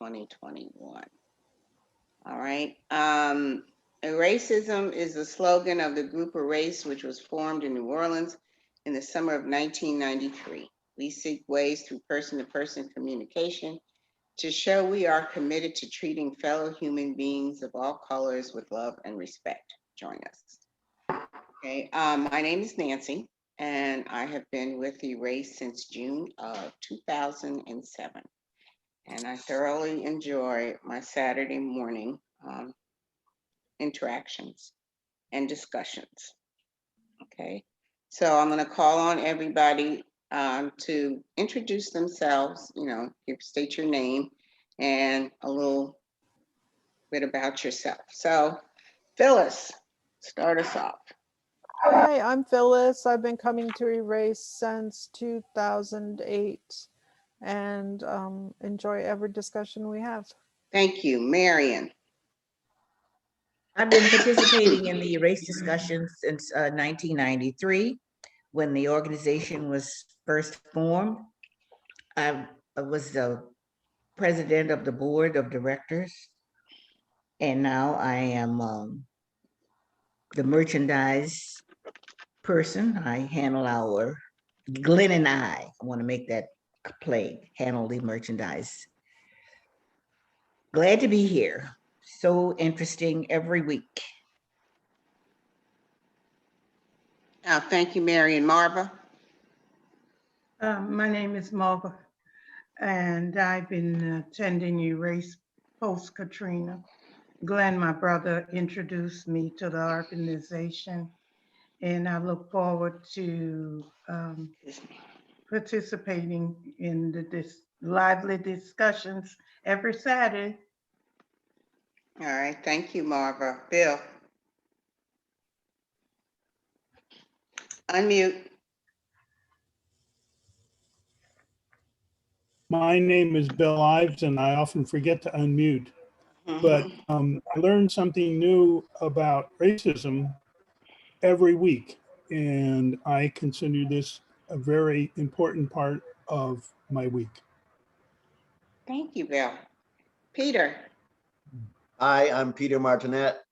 2021. All right. Racism is the slogan of the group Erace, which was formed in New Orleans in the summer of 1993. We seek ways through person-to-person communication to show we are committed to treating fellow human beings of all colors with love and respect. Join us. Okay. My name is Nancy, and I have been with Erace since June of 2007. And I thoroughly enjoy my Saturday morning interactions and discussions. Okay, so I'm going to call on everybody to introduce themselves. State your name and a little bit about yourself. So, Phyllis, start us off. Hi, I'm Phyllis. I've been coming to Erace since 2008 and enjoy every discussion we have. Thank you, Marion. I've been participating in the Erace discussions since 1993, when the organization was first formed. I was the president of the board of directors, and now I am the merchandise person. I handle Glenn and I want to make that plain, handle the merchandise. Glad to be here. So interesting every week. Thank you, Marion. Marva. My name is Marva, and I've been attending Erace post-Katrina. Glenn, my brother, introduced me to the organization, and I look forward to participating in the lively discussions every Saturday. All right, thank you, Marva. Bill. Unmute. My name is Bill Ives, and I often forget to unmute. But I learned something new about racism every week, and I consider this a very important part of my week. Thank you, Bill. Peter. Hi, I'm Peter Martinet,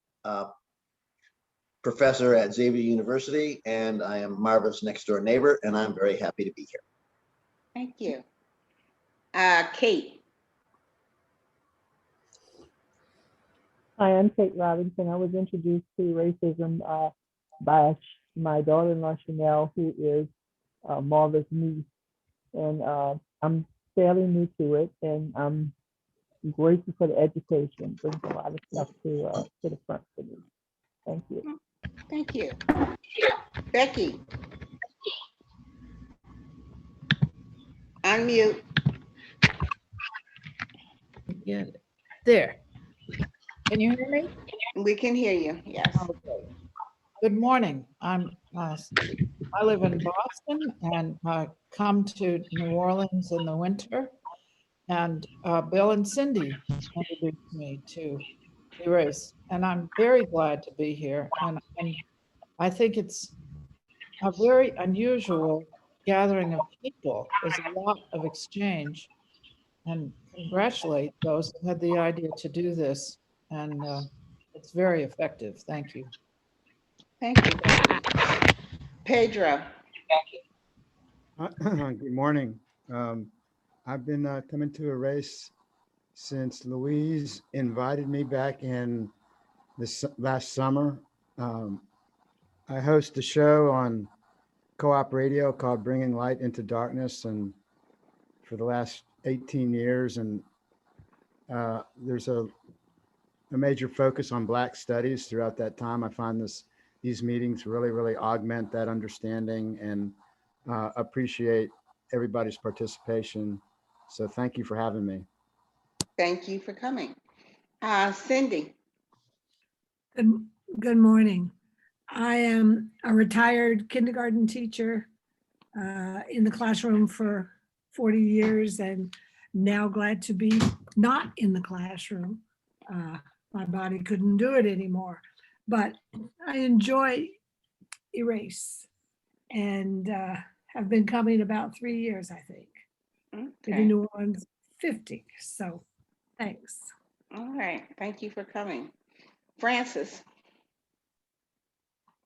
professor at Xavier University, and I am Marva's next door neighbor, and I'm very happy to be here. Thank you. Kate. Hi, I'm Kate Robinson. I was introduced to racism by my daughter-in-law, Chanel, who is Marva's niece. And I'm fairly new to it, and I'm grateful for the education. Brings a lot of stuff to the front for me. Thank you. Thank you. Becky. Unmute. Get it. There. Can you hear me? We can hear you, yes. Okay. Good morning. I live in Boston and come to New Orleans in the winter. And Bill and Cindy introduced me to Erace, and I'm very glad to be here. And I think it's a very unusual gathering of people. There's a lot of exchange, and congratulate those who had the idea to do this. And it's very effective. Thank you. Thank you, Becky. Pedro. Good morning. I've been coming to Erace since Louise invited me back in this last summer. I host a show on co-op radio called Bringing Light into Darkness, and for the last 18 years, and there's a major focus on Black studies throughout that time. I find these meetings really augment that understanding, and appreciate everybody's participation. So thank you for having me. Thank you for coming. Cindy. Good morning. I am a retired kindergarten teacher in the classroom for 40 years, and now glad to be not in the classroom. My body couldn't do it anymore, but I enjoy Erace and have been coming about 3 years, I think. Okay. Been in New Orleans 50, so Thanks. All right, thank you for coming. Francis.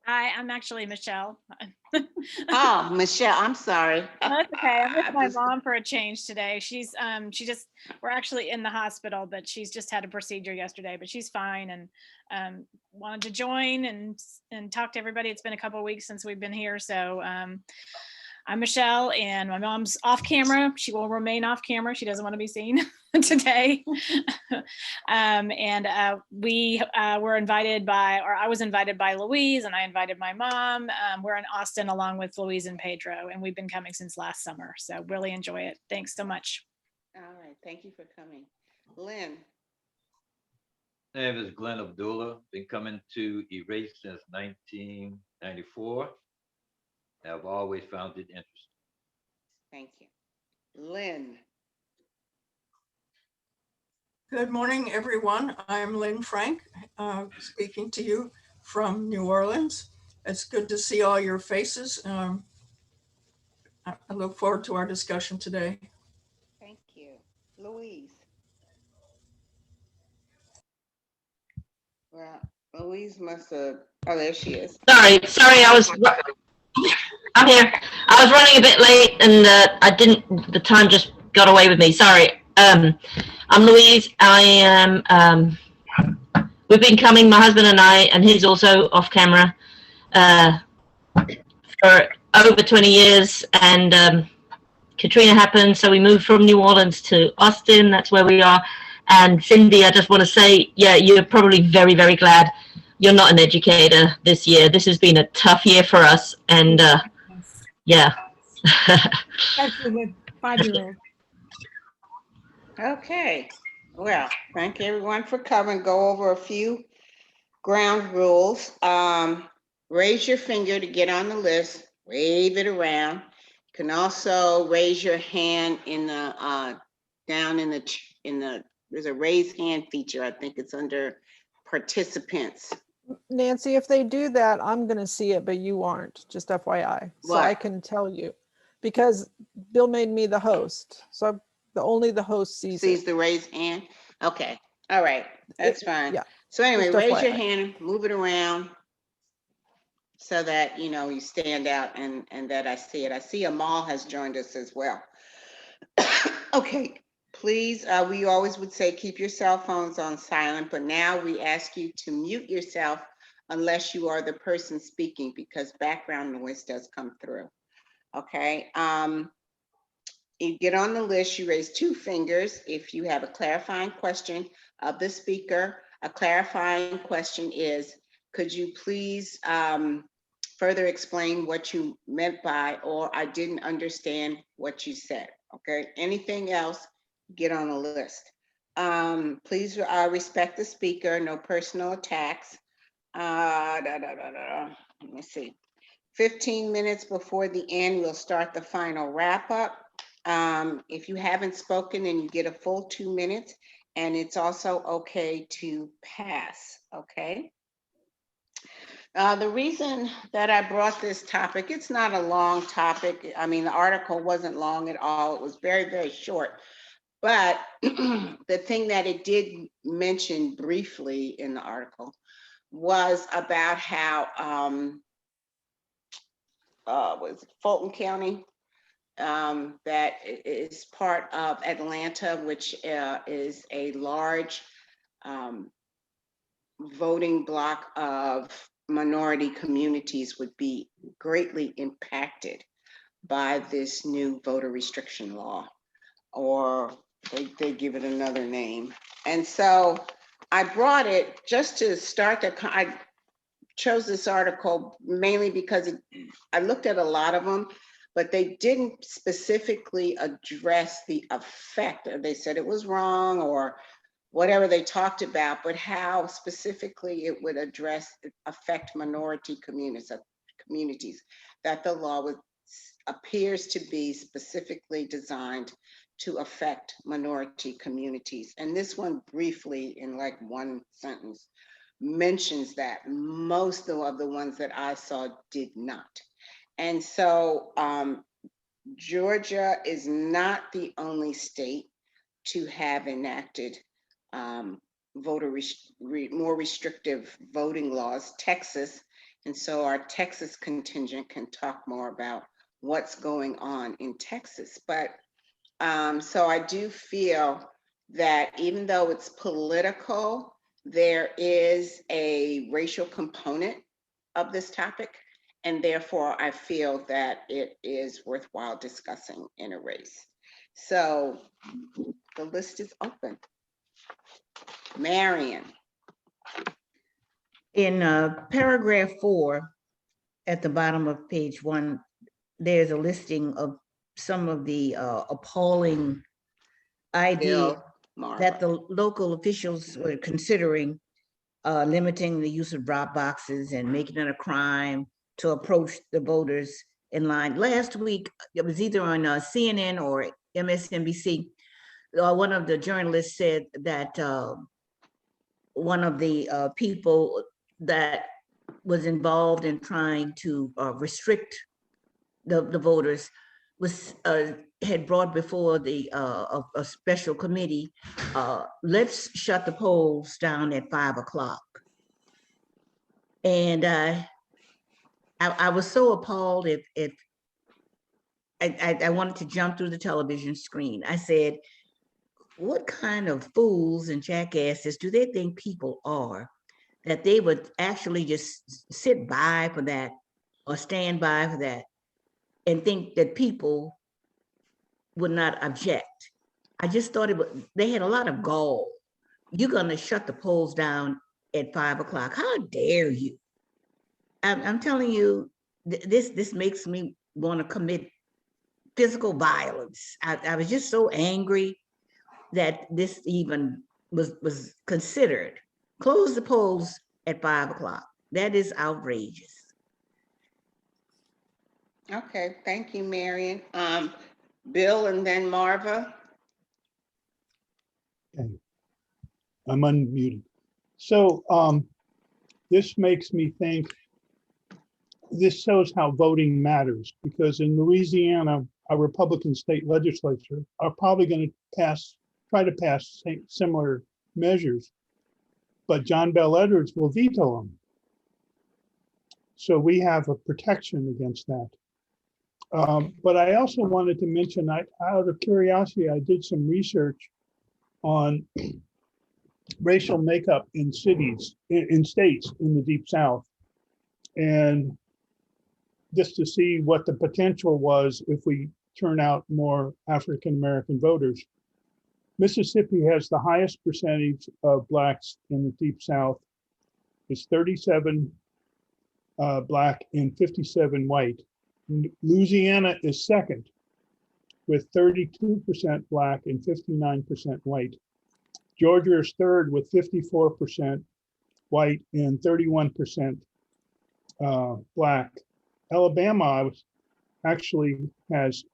Hi, I'm actually Michelle. Oh, Michelle, I'm sorry. That's okay. I'm with I'm my just- mom for a change today. We're actually in the hospital, but she's just had a procedure yesterday, but she's fine and wanted to join and talk to everybody. It's been a couple of weeks since we've been here. So I'm Michelle and my mom's off camera. She will remain off camera. She doesn't want to be seen today. We were invited by, or I was invited by Louise and I invited my mom. We're in Austin along with Louise and Pedro, and we've been coming since last summer. So really enjoy it. Thanks so much. All right, thank you for coming. Lynn. My name is Glenn Abdullah. Been coming to Erace since 1994. I've always found it interesting. Thank you. Lynn. Good morning, everyone. I'm Lynn Frank, speaking to you from New Orleans. It's good to see all your faces. I look forward to our discussion today. Thank you. Louise. Well, Louise must have, oh, there she is. Sorry, I'm here. I was running a bit late and the time just got away with me. Sorry. I'm Louise. I am, we've been coming, my husband and I, and he's also off camera, for over 20 years. And Katrina happened, so we moved from New Orleans to Austin. That's where we are. And Cindy, I just want to say, yeah, you're probably very, very glad you're not an educator this year. This has been a tough year for us. And yeah. Especially with 5-year-olds. Okay. Well, thank everyone for coming. Go over a few ground rules. Raise your finger to get on the list. Wave it around. You can also raise your hand in the down in the there's a raise hand feature. I think it's under participants. Nancy, if they do that, I'm going to see it, but you aren't, just FYI. So I What? can tell you because Bill made me the host. So only the host sees it. The raised hand. Okay. All right. That's fine. Yeah. So anyway, Just raise your FYI. hand, move it around so that, you know, you stand out and that I see it. I see Amal has joined us as well. Okay, please, we always would say keep your cell phones on silent, but now we ask you to mute yourself unless you are the person speaking because background noise does come through. Okay. You get on the list, you raise 2 fingers. If you have a clarifying question of the speaker, a clarifying question is, could you please further explain what you meant by, or I didn't understand what you said, okay? Anything else, get on the list. Please respect the speaker, no personal attacks. Let me see. 15 minutes before the end, we'll start the final wrap up. If you haven't spoken, then you get a full 2 minutes, and it's also okay to pass, okay? The reason that I brought this topic, it's not a long topic. I mean, the article wasn't long at all. It was very, very short. But the thing that it did mention briefly in the article was about how was it Fulton County, that is part of Atlanta, which is a large voting block of minority communities, would be greatly impacted by this new voter restriction law, or they give it another name. And so I brought it just to start I chose this article mainly because I looked at a lot of them, but they didn't specifically address the effect. They said it was wrong or whatever they talked about, but how specifically it would affect minority communities, that the law appears to be specifically designed to affect minority communities. And this one briefly, in like one sentence, mentions that. Most of the ones that I saw did not. And so Georgia is not the only state to have enacted more restrictive voting laws, Texas. And so our Texas contingent can talk more about what's going on in Texas. But so I do feel that even though it's political, there is a racial component of this topic. And therefore, I feel that it is worthwhile discussing in a race. So the list is open. Marion. In paragraph 4, at the bottom of page 1, there's a listing of some of the appalling ideas that the local officials were considering, limiting the use of drop boxes and making it a crime to approach the voters in line. Last week, it was either on CNN or MSNBC. One of the journalists said that one of the people that was involved in trying to restrict the voters was had brought before the a special committee. Let's shut the polls down at 5 o'clock. And I was so appalled. If I wanted to jump through the television screen. I said, what kind of fools and jackasses do they think people are that they would actually just sit by for that or stand by for that and think that people would not object? I just thought they had a lot of gall. You're gonna shut the polls down at 5 o'clock. How dare you? I'm telling you, this makes me want to commit physical violence. I was just so angry that this even was considered. Close the polls at 5 o'clock. That is outrageous. Okay, thank you, Marion. Bill and then Marva. Okay. I'm unmuted. So this makes me think, this shows how voting matters, because in Louisiana, our Republican state legislature are probably going to try to pass similar measures, but John Bel Edwards will veto them. So we have a protection against that. But I also wanted to mention, out of curiosity, I did some research on racial makeup in cities, in states in the Deep South. And just to see what the potential was if we turn out more African-American voters. Mississippi has the highest percentage of Blacks in the Deep South. It's 37 Black and 57 white. Louisiana is second with 32% Black and 59% white. Georgia is third with 54% white and 31% Black. Alabama actually has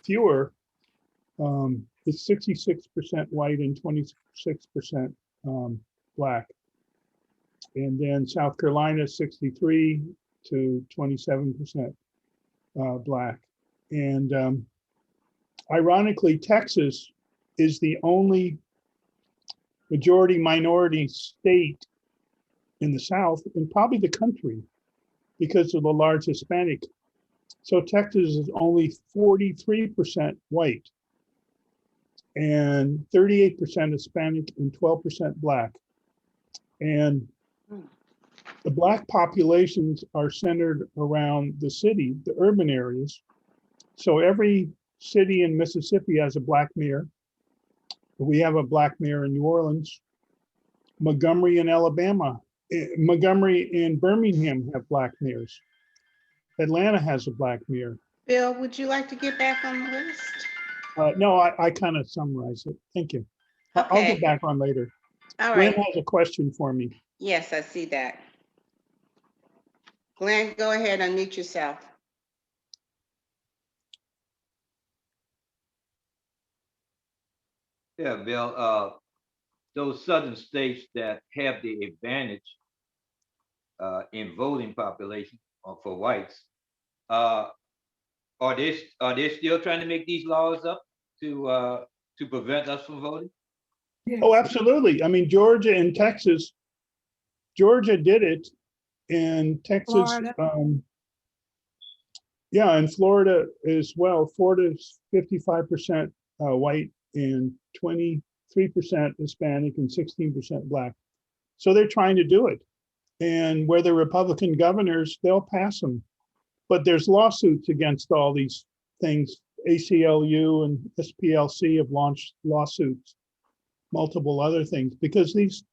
fewer. It's 66% white and 26% Black. And then South Carolina, 63 to 27% Black. And ironically, Texas is the only majority minority state in the South and probably the country because of the large Hispanic. So Texas is only 43% white and 38% Hispanic and 12% Black. And the Black populations are centered around the city, the urban areas. So every city in Mississippi has a Black mayor. We have a Black mayor in New Orleans. Montgomery in Alabama. Montgomery and Birmingham have Black mayors. Atlanta has a Black mayor. Bill, would you like to get back on the list? No, I kind of summarized it. Thank you. Okay. I'll get back on later. All Glenn right. has a question for me. Yes, I see that. Glenn, go ahead, unmute yourself. Yeah, Bill, those southern states that have the advantage in voting population for whites, are they still trying to make these laws up to prevent us from voting? Yeah. Oh, absolutely. I mean, Georgia and Texas, Georgia did it, and Texas, Florida. yeah, and Florida as well. Florida's 55% white and 23% Hispanic and 16% Black. So they're trying to do it. And where the Republican governors, they'll pass them. But there's lawsuits against all these things. ACLU and SPLC have launched lawsuits, multiple other things, because these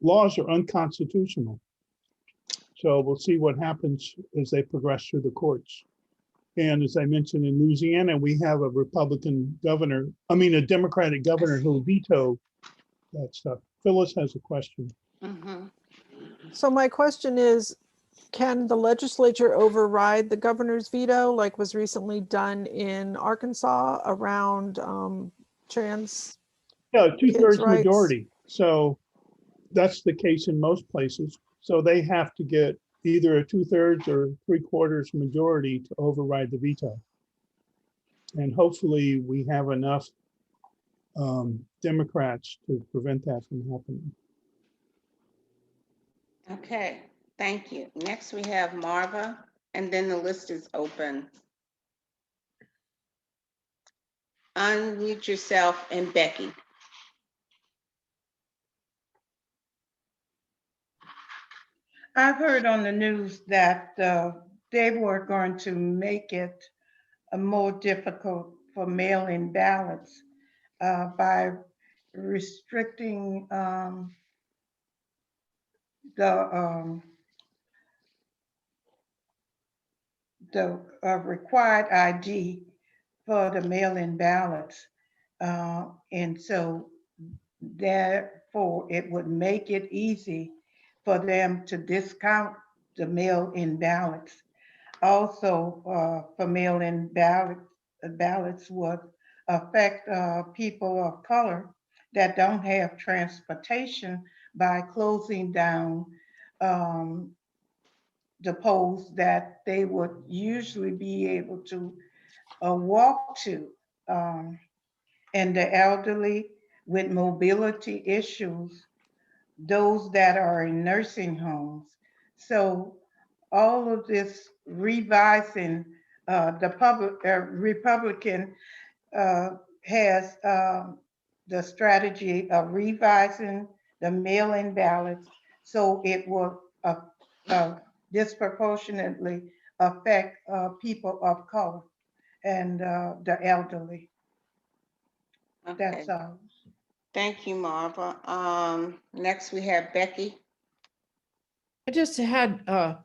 laws are unconstitutional. So we'll see what happens as they progress through the courts. And as I mentioned, in Louisiana, we have a Republican governor, a Democratic governor who vetoed that stuff. Phyllis has a question. So my question is, can the legislature override the governor's veto, like was recently done in Arkansas around trans Yeah, kids' two-thirds rights? majority. So that's the case in most places. So they have to get either a 2/3 or 3/4 majority to override the veto. And hopefully we have enough Democrats to prevent that from happening. Okay, thank you. Next, we have Marva, and then the list is open. Unmute yourself, and Becky. I've heard on the news that they were going to make it more difficult for mail-in ballots by restricting the required ID for the mail-in ballots. And so therefore it would make it easy for them to discount the mail-in ballots. Also, for mail-in ballots would affect people of color that don't have transportation by closing down the polls that they would usually be able to walk to. And the elderly with mobility issues, those that are in nursing homes. So all of this revising, the Republican has the strategy of revising the mail-in ballots so it will disproportionately affect people of color and the elderly. Okay. That's all. Thank you, Marva. Next, we have Becky. I just had a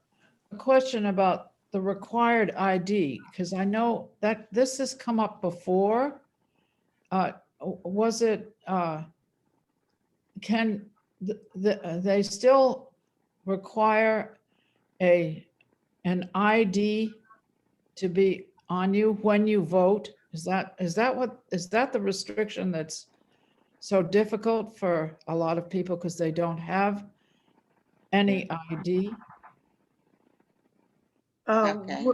question about the required ID, because I know that this has come up before. Was it, can they still require an ID to be on you when you vote? Is that the restriction that's so difficult for a lot of people because they don't have any ID? Okay.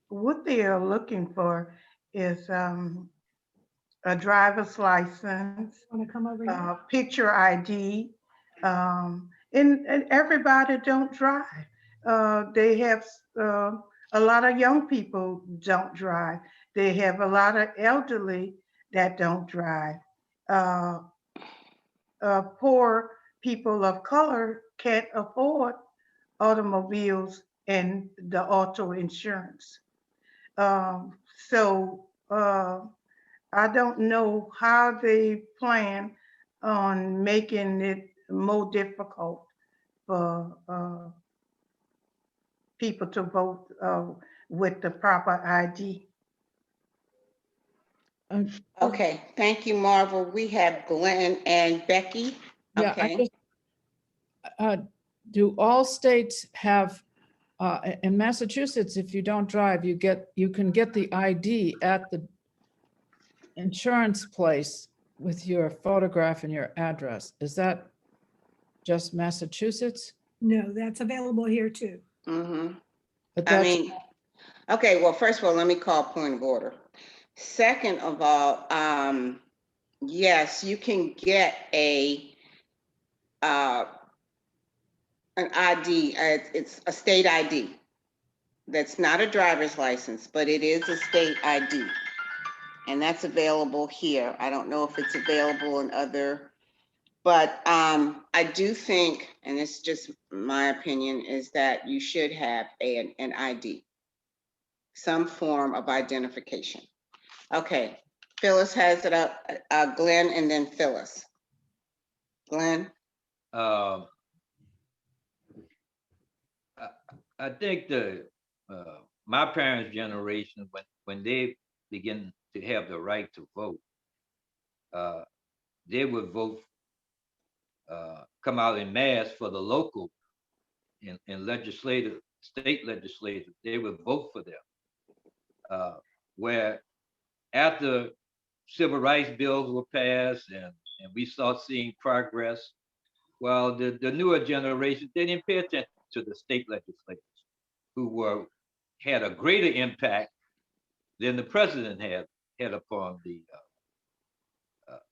What they are looking for is a driver's license, Want to come over here? picture ID, and everybody don't drive. They have a lot of young people don't drive. They have a lot of elderly that don't drive. Poor people of color can't afford automobiles and the auto insurance. So I don't know how they plan on making it more difficult for people to vote with the proper ID. Okay, thank you, Marva. We have Glenn and Becky. Yeah, Okay. Do all states have, in Massachusetts, if you don't drive, you can get the ID at the insurance place with your photograph and your address. Is that just Massachusetts? No, that's available here too. But I that's, mean, okay, well, first of all, let me call point of order. Second of all, yes, you can get an ID. It's a state ID. That's not a driver's license, but it is a state ID. And that's available here. I don't know if it's available in other, but I do think, and it's just my opinion, is that you should have an ID, some form of identification. Okay, Phyllis has it up, Glenn, and then Phyllis. Glenn? I I think my parents' generation, when they begin to have the right to vote, they would vote, come out in mass for the local and legislative, state legislators. They would vote for them. Where after civil rights bills were passed and we start seeing progress, well, the newer generation, they didn't pay attention to the state legislators who had a greater impact than the president had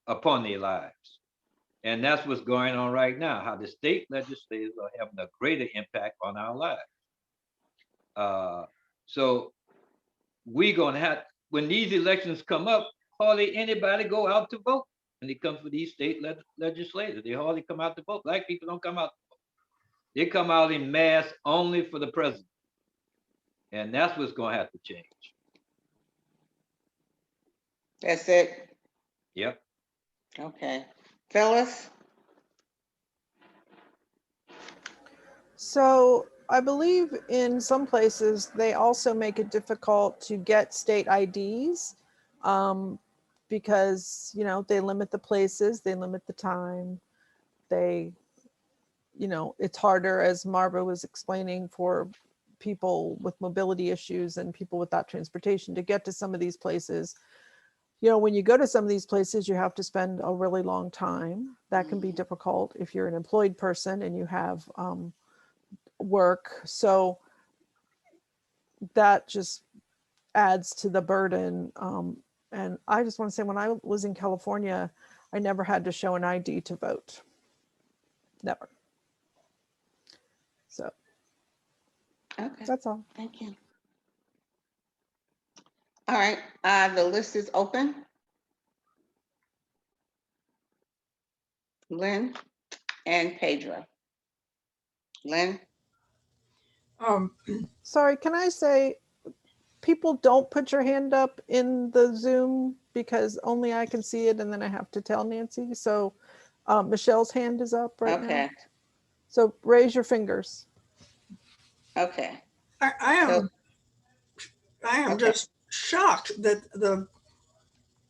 upon their lives. And that's what's going on right now, how the state legislators are having a greater impact on our lives. So we're gonna have, when these elections come up, hardly anybody go out to vote. When it comes for these state legislators, they hardly come out to vote. Black people don't come out. They come out in mass only for the president. And that's what's gonna have to change. That's it? Yep. Okay. Phyllis? So I believe in some places, they also make it difficult to get state IDs because, you know, they limit the places, they limit the time. They, you know, it's harder, as Marva was explaining, for people with mobility issues and people without transportation to get to some of these places. You know, when you go to some of these places, you have to spend a really long time. That can be difficult if you're an employed person and you have work. So that just adds to the burden. And I just want to say, when I was in California, I never had to show an ID to vote. Never. So Okay. that's all. Thank you. All right, the list is open. Lynn and Pedro. Lynn? Sorry, can I say, people don't put your hand up in the Zoom because only I can see it and then I have to tell Nancy. So Michelle's hand is up right now. Okay. So raise your fingers. Okay. I am Okay. just shocked that the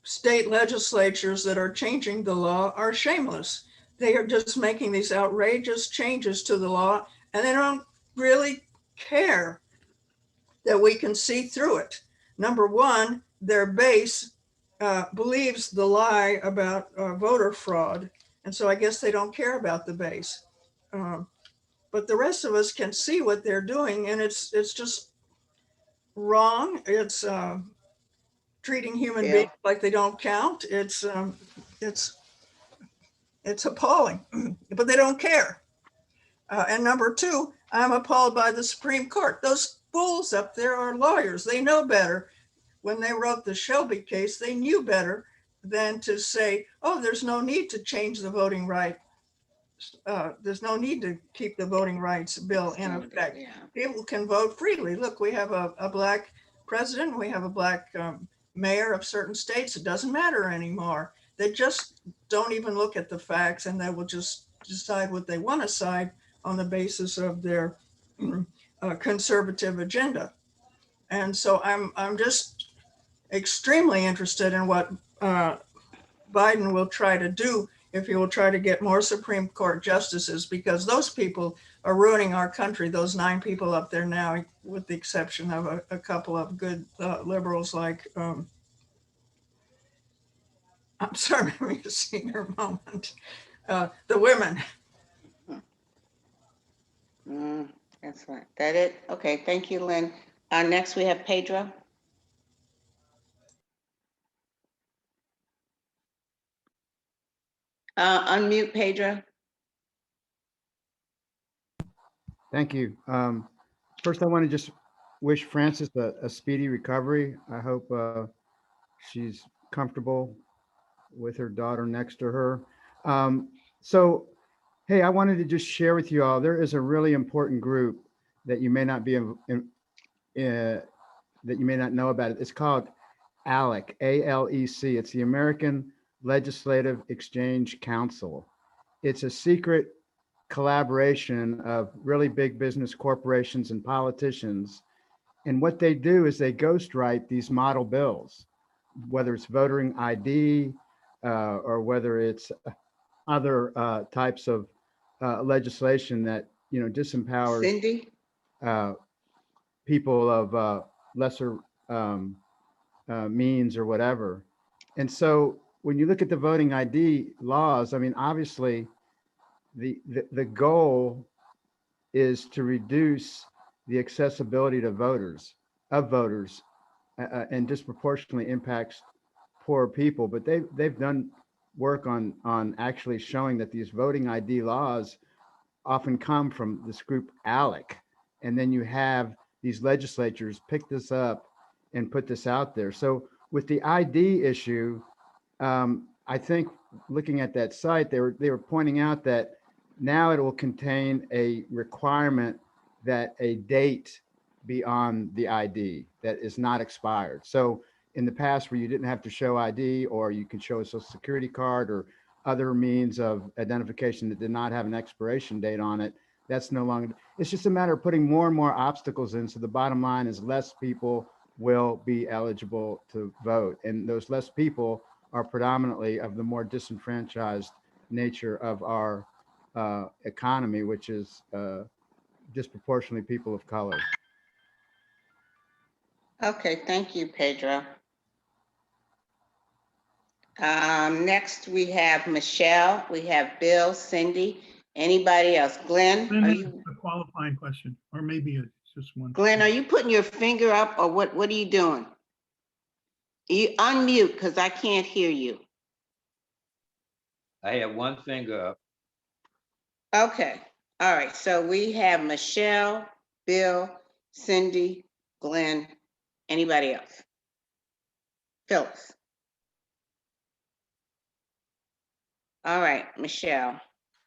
state legislatures that are changing the law are shameless. They are just making these outrageous changes to the law, and they don't really care that we can see through it. Number one, their base believes the lie about voter fraud, and so I guess they don't care about the base. But the rest of us can see what they're doing, and it's just wrong. It's treating human beings like they don't count. It's appalling, but they don't care. And number two, I'm appalled by the Supreme Court. Those fools up there are lawyers. They know better. When they wrote the Shelby case, they knew better than to say, oh, there's no need to change the voting right. There's no need to keep the voting rights bill in effect. Yeah. People can vote freely. Look, we have a Black president. We have a Black mayor of certain states. It doesn't matter anymore. They just don't even look at the facts, and they will just decide what they want to decide on the basis of their conservative agenda. And so I'm just extremely interested in what Biden will try to do, if he will try to get more Supreme Court justices, because those people are ruining our country. Those 9 people up there now, with the exception of a couple of good liberals like, I'm sorry, let me just see your moment. The women. That's right. That it? Okay, thank you, Lynn. Next we have Pedro. Unmute Pedro. Thank you. First, I want to just wish Frances a speedy recovery. I hope she's comfortable with her daughter next to her. So, hey, I wanted to just share with you all, there is a really important group that you may not be that you may not know about it. It's called ALEC, A-L-E-C. It's the American Legislative Exchange Council. It's a secret collaboration of really big business corporations and politicians. And what they do is they ghostwrite these model bills, whether it's voting ID or whether it's other types of legislation that, you know, disempowers Cindy. people of lesser means or whatever. And so when you look at the voting ID laws, I mean, obviously the goal is to reduce the accessibility to voters and disproportionately impacts poor people. But they've done work on actually showing that these voting ID laws often come from this group ALEC. And then you have these legislatures pick this up and put this out there. So with the ID issue, I think looking at that site, they were pointing out that now it will contain a requirement that a date be on the ID that is not expired. So in the past where you didn't have to show ID, or you could show a social security card or other means of identification that did not have an expiration date on it, that's no longer, it's just a matter of putting more and more obstacles in. So the bottom line is less people will be eligible to vote. And those less people are predominantly of the more disenfranchised nature of our economy, which is disproportionately people of color. Okay, thank you, Pedro. Next, we have Michelle, we have Bill, Cindy, anybody else? Glenn, are you? A qualifying question, or maybe it's just one. Glenn, are you putting your finger up, or what are you doing? You unmute, because I can't hear you. I have one finger up. Okay, all right, so we have Michelle, Bill, Cindy, Glenn, anybody else? Phyllis. All right, Michelle.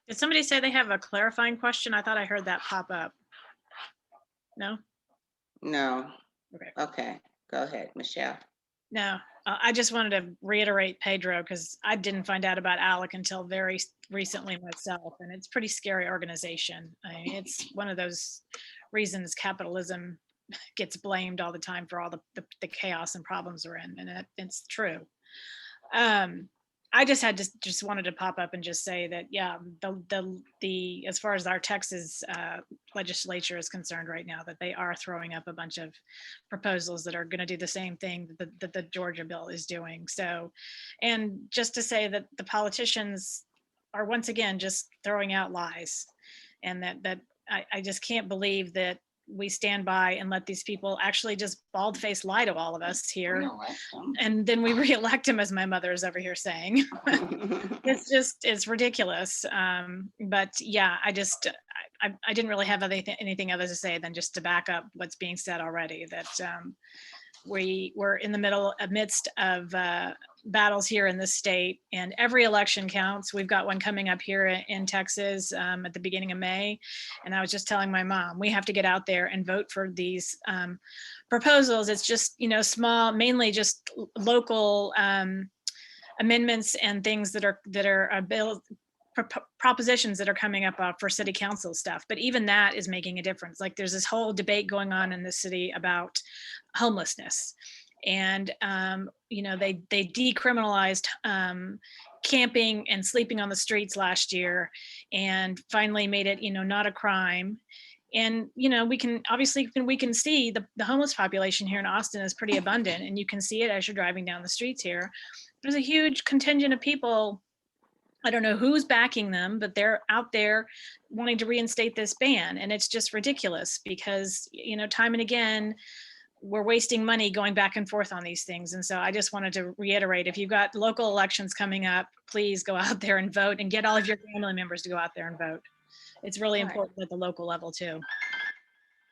Did somebody say they have a clarifying question? I thought I heard that pop up. No? No. Okay. Okay, go ahead, Michelle. No, I just wanted to reiterate Pedro, because I didn't find out about ALEC until very recently myself, and it's a pretty scary organization. I mean, it's one of those reasons capitalism gets blamed all the time for all the chaos and problems we're in, and it's true. I just wanted to pop up and just say that, yeah, the as far as our Texas legislature is concerned right now, that they are throwing up a bunch of proposals that are going to do the same thing that the Georgia bill is doing. So, and just to say that the politicians are once again just throwing out lies, and that I just can't believe that we stand by and let these people actually just bald-faced lie to all of us here, and then we re-elect him, as my mother is over here saying. It's ridiculous. But yeah, I didn't really have anything other to say than just to back up what's being said already, that we were in the midst of battles here in this state, and every election counts. We've got one coming up here in Texas at the beginning of May. And I was just telling my mom, we have to get out there and vote for these proposals. It's just, small, mainly just local amendments and things that are propositions that are coming up for city council stuff. But even that is making a difference. Like, there's this whole debate going on in the city about homelessness, and they decriminalized camping and sleeping on the streets last year, and finally made it not a crime. And we can see the homeless population here in Austin is pretty abundant, and you can see it as you're driving down the streets here. There's a huge contingent of people. I don't know who's backing them, but they're out there wanting to reinstate this ban. And it's just ridiculous because, time and again, we're wasting money going back and forth on these things. And so I just wanted to reiterate, if you've got local elections coming up, please go out there and vote, and get all of your family members to go out there and vote. It's really All right. important at the local level too.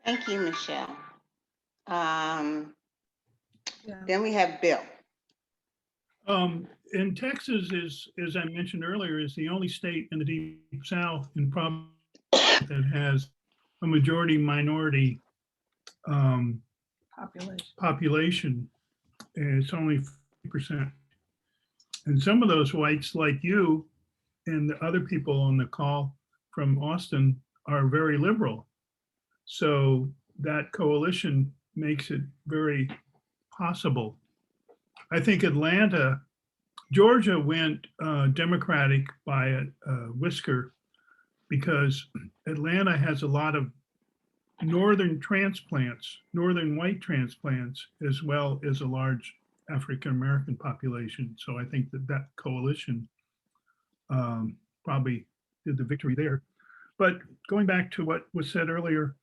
Thank you, Michelle. Yeah. Then we have Bill. In Texas is, as I mentioned earlier, is the only state in the deep South and probably that has a majority minority population. And it's only 50%. And some of those whites like you and the other people on the call from Austin are very liberal. So that coalition makes it very possible. I think Georgia went Democratic by a whisker because Atlanta has a lot of northern white transplants, as well as a large African-American population. So I think that coalition probably did the victory there. But going back to what was said earlier,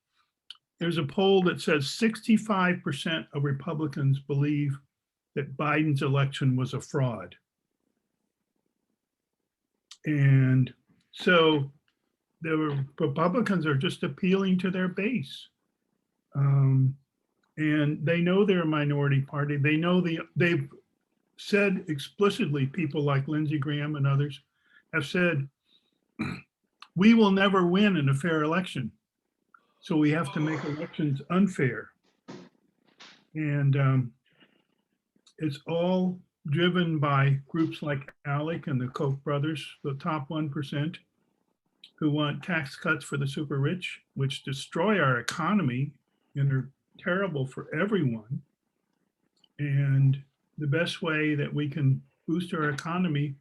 there's a poll that says 65% of Republicans believe that Biden's election was a fraud. And so the Republicans are just appealing to their base. And they know they're a minority party. They know they've said explicitly, people like Lindsey Graham and others have said, we will never win in a fair election. So we have to make elections unfair. And it's all driven by groups like ALEC and the Koch brothers, the top 1%, who want tax cuts for the super rich, which destroy our economy and are terrible for everyone. And the best way that we can boost our economy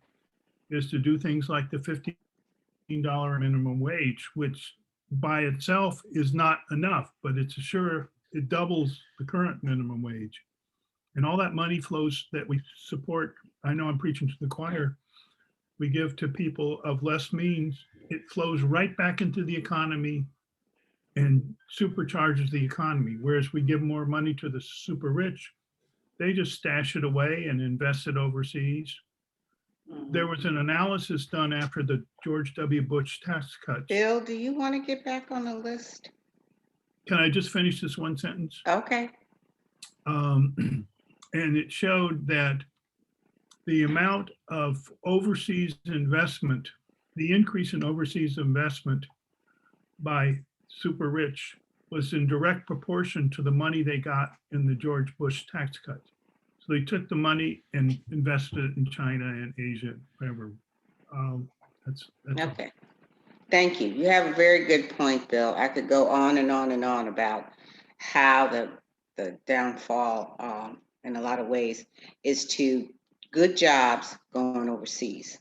is to do things like the $15 minimum wage, which by itself is not enough, but it doubles the current minimum wage. And all that money flows that we support. I know I'm preaching to the choir. We give to people of less means. It flows right back into the economy and supercharges the economy. Whereas we give more money to the super rich, they just stash it away and invest it overseas. There was an analysis done after the George W. Bush tax cuts. Bill, do you want to get back on the list? Can I just finish this one sentence? Okay. And it showed that the amount of overseas investment, the increase in overseas investment by super rich was in direct proportion to the money they got in the George Bush tax cut. So they took the money and invested it in China and Asia, whatever. That's okay. Thank you. You have a very good point, Bill. I could go on and on and on about how the downfall in a lot of ways is to good jobs going overseas.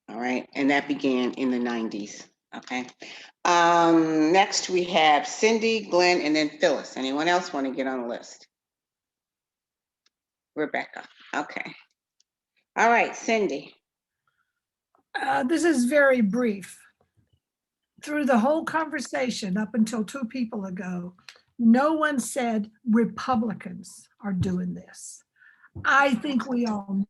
All right. And that began in the 90s. Okay. Next we have Cindy, Glenn, and then Phyllis. Anyone else want to get on the list? Rebecca. Okay. All right, Cindy. This is very brief. Through the whole conversation up until 2 people ago, no one said Republicans are doing this. I think we all,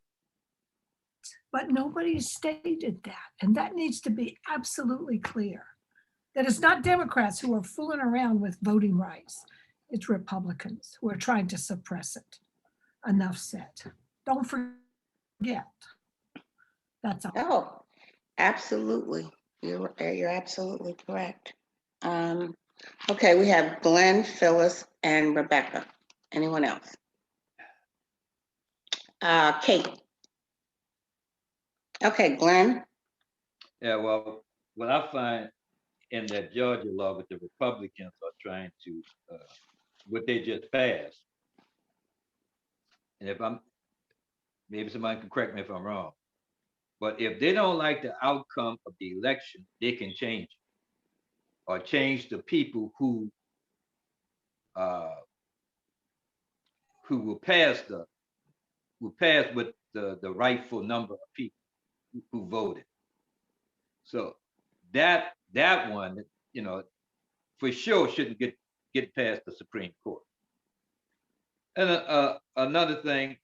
but nobody stated that. And that needs to be absolutely clear. That it's not Democrats who are fooling around with voting rights. It's Republicans who are trying to suppress it. Enough said. Don't forget. That's all. Oh, absolutely. You're absolutely correct. Okay, we have Glenn, Phyllis, and Rebecca. Anyone else? Kate. Okay, Glenn. Yeah, well, what I find in that Georgia law with the Republicans are trying to, what they just passed. And maybe somebody can correct me if I'm wrong, but if they don't like the outcome of the election, they can change it or change the people who will pass with the rightful number of people who voted. So that one, for sure shouldn't get past the Supreme Court. And another thing,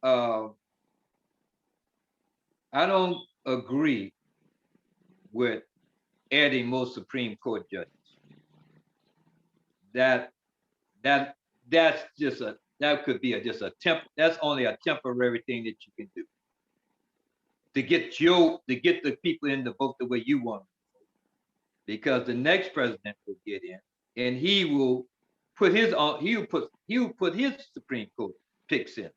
I don't agree with adding more Supreme Court judges. That that that's just that could be just a that's only a temporary thing that you can do to get the people in the vote the way you want them, because the next president will get in and he will put his own he'll put his Supreme Court picks in.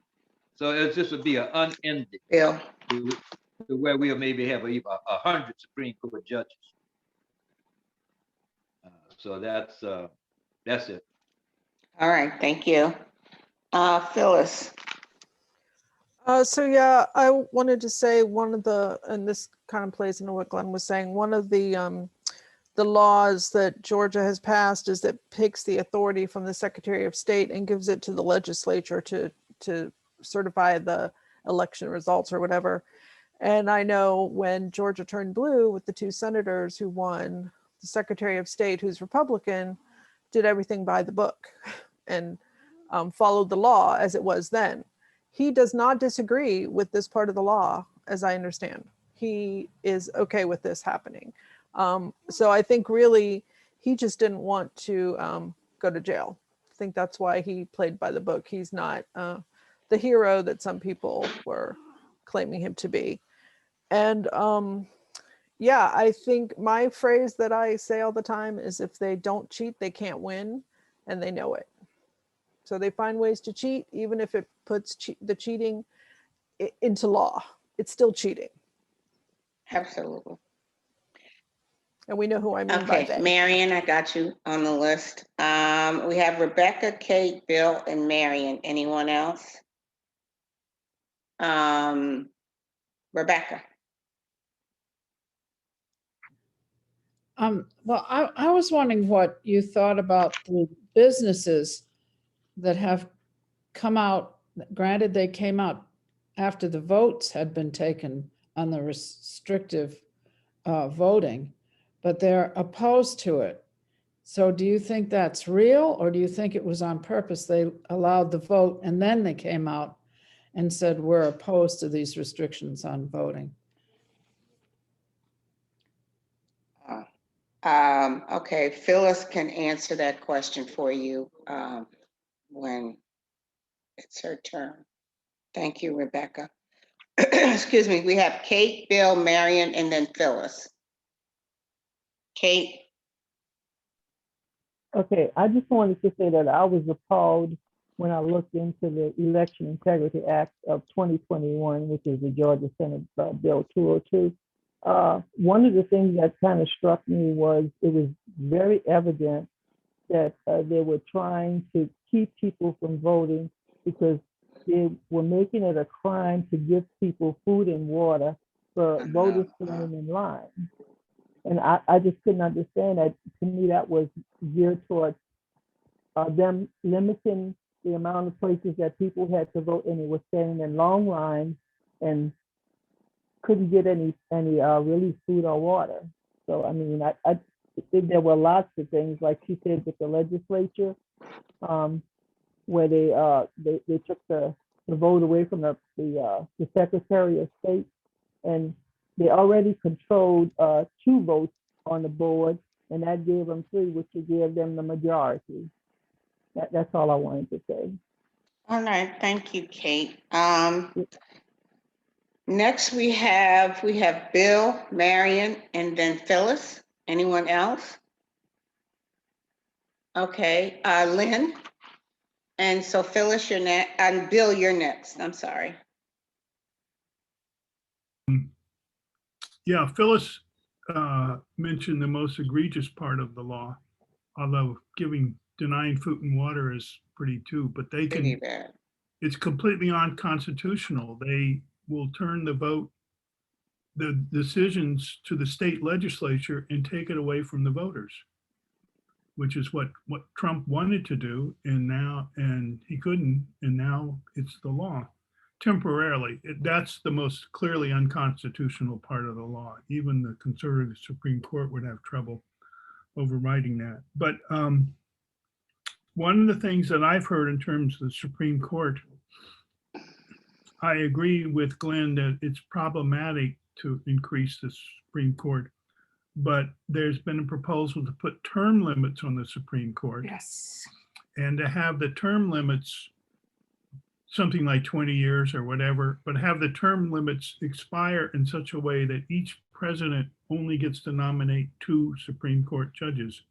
So it's just would be an unending Bill. to where we'll maybe have even 100 Supreme Court judges. So that's it. All right, thank you. Phyllis. So yeah, I wanted to say one of the, and this kind of plays into what Glenn was saying, one of the laws that Georgia has passed is that picks the authority from the Secretary of State and gives it to the legislature to certify the election results or whatever. And I know when Georgia turned blue with the 2 senators who won, the Secretary of State, who's Republican, did everything by the book and followed the law as it was then. He does not disagree with this part of the law, as I understand. He is okay with this happening. So I think really he just didn't want to go to jail. I think that's why he played by the book. He's not the hero that some people were claiming him to be. And yeah, I think my phrase that I say all the time is if they don't cheat, they can't win, and they know it. So they find ways to cheat, even if it puts the cheating into law. It's still cheating. Absolutely. And we know who I mean by Okay, they. Marion, I got you on the list. We have Rebecca, Kate, Bill, and Marion. Anyone else? Rebecca. Well, I was wondering what you thought about the businesses that have come out. Granted, they came out after the votes had been taken on the restrictive voting, but they're opposed to it. So do you think that's real, or do you think it was on purpose? They allowed the vote and then they came out and said, we're opposed to these restrictions on voting. Okay, Phyllis can answer that question for you when it's her turn. Thank you, Rebecca. Excuse me, we have Kate, Bill, Marion, and then Phyllis. Kate. Okay, I just wanted to say that I was appalled when I looked into the Election Integrity Act of 2021, which is the Georgia Senate Bill 202. One of the things that kind of struck me was it was very evident that they were trying to keep people from voting because they were making it a crime to give people food and water for voters standing in line. And I just couldn't understand that. To me, that was geared towards them limiting the amount of places that people had to vote, and they were standing in long lines and couldn't get any really food or water. So I mean, I think there were lots of things, like she said, with the legislature, where they took the vote away from the Secretary of State, and they already controlled 2 votes on the board, and that gave them 3, which would give them the majority. That's all I wanted to say. All right, thank you, Kate. Next we have Bill, Marion, and then Phyllis. Anyone else? Okay, Lynn. And so Phyllis, you're next, and Bill, you're next. I'm sorry. Yeah, Phyllis mentioned the most egregious part of the law, although denying food and water is pretty too, but they can, Pretty bad. It's completely unconstitutional. They will turn the decisions to the state legislature and take it away from the voters, which is what Trump wanted to do, and he couldn't, and now it's the law. Temporarily, that's the most clearly unconstitutional part of the law. Even the conservative Supreme Court would have trouble overriding that. But one of the things that I've heard in terms of the Supreme Court, I agree with Glenn that it's problematic to increase the Supreme Court, but there's been a proposal to put term limits on the Supreme Court Yes. and to have the term limits something like 20 years or whatever, but have the term limits expire in such a way that each president only gets to nominate 2 Supreme Court judges.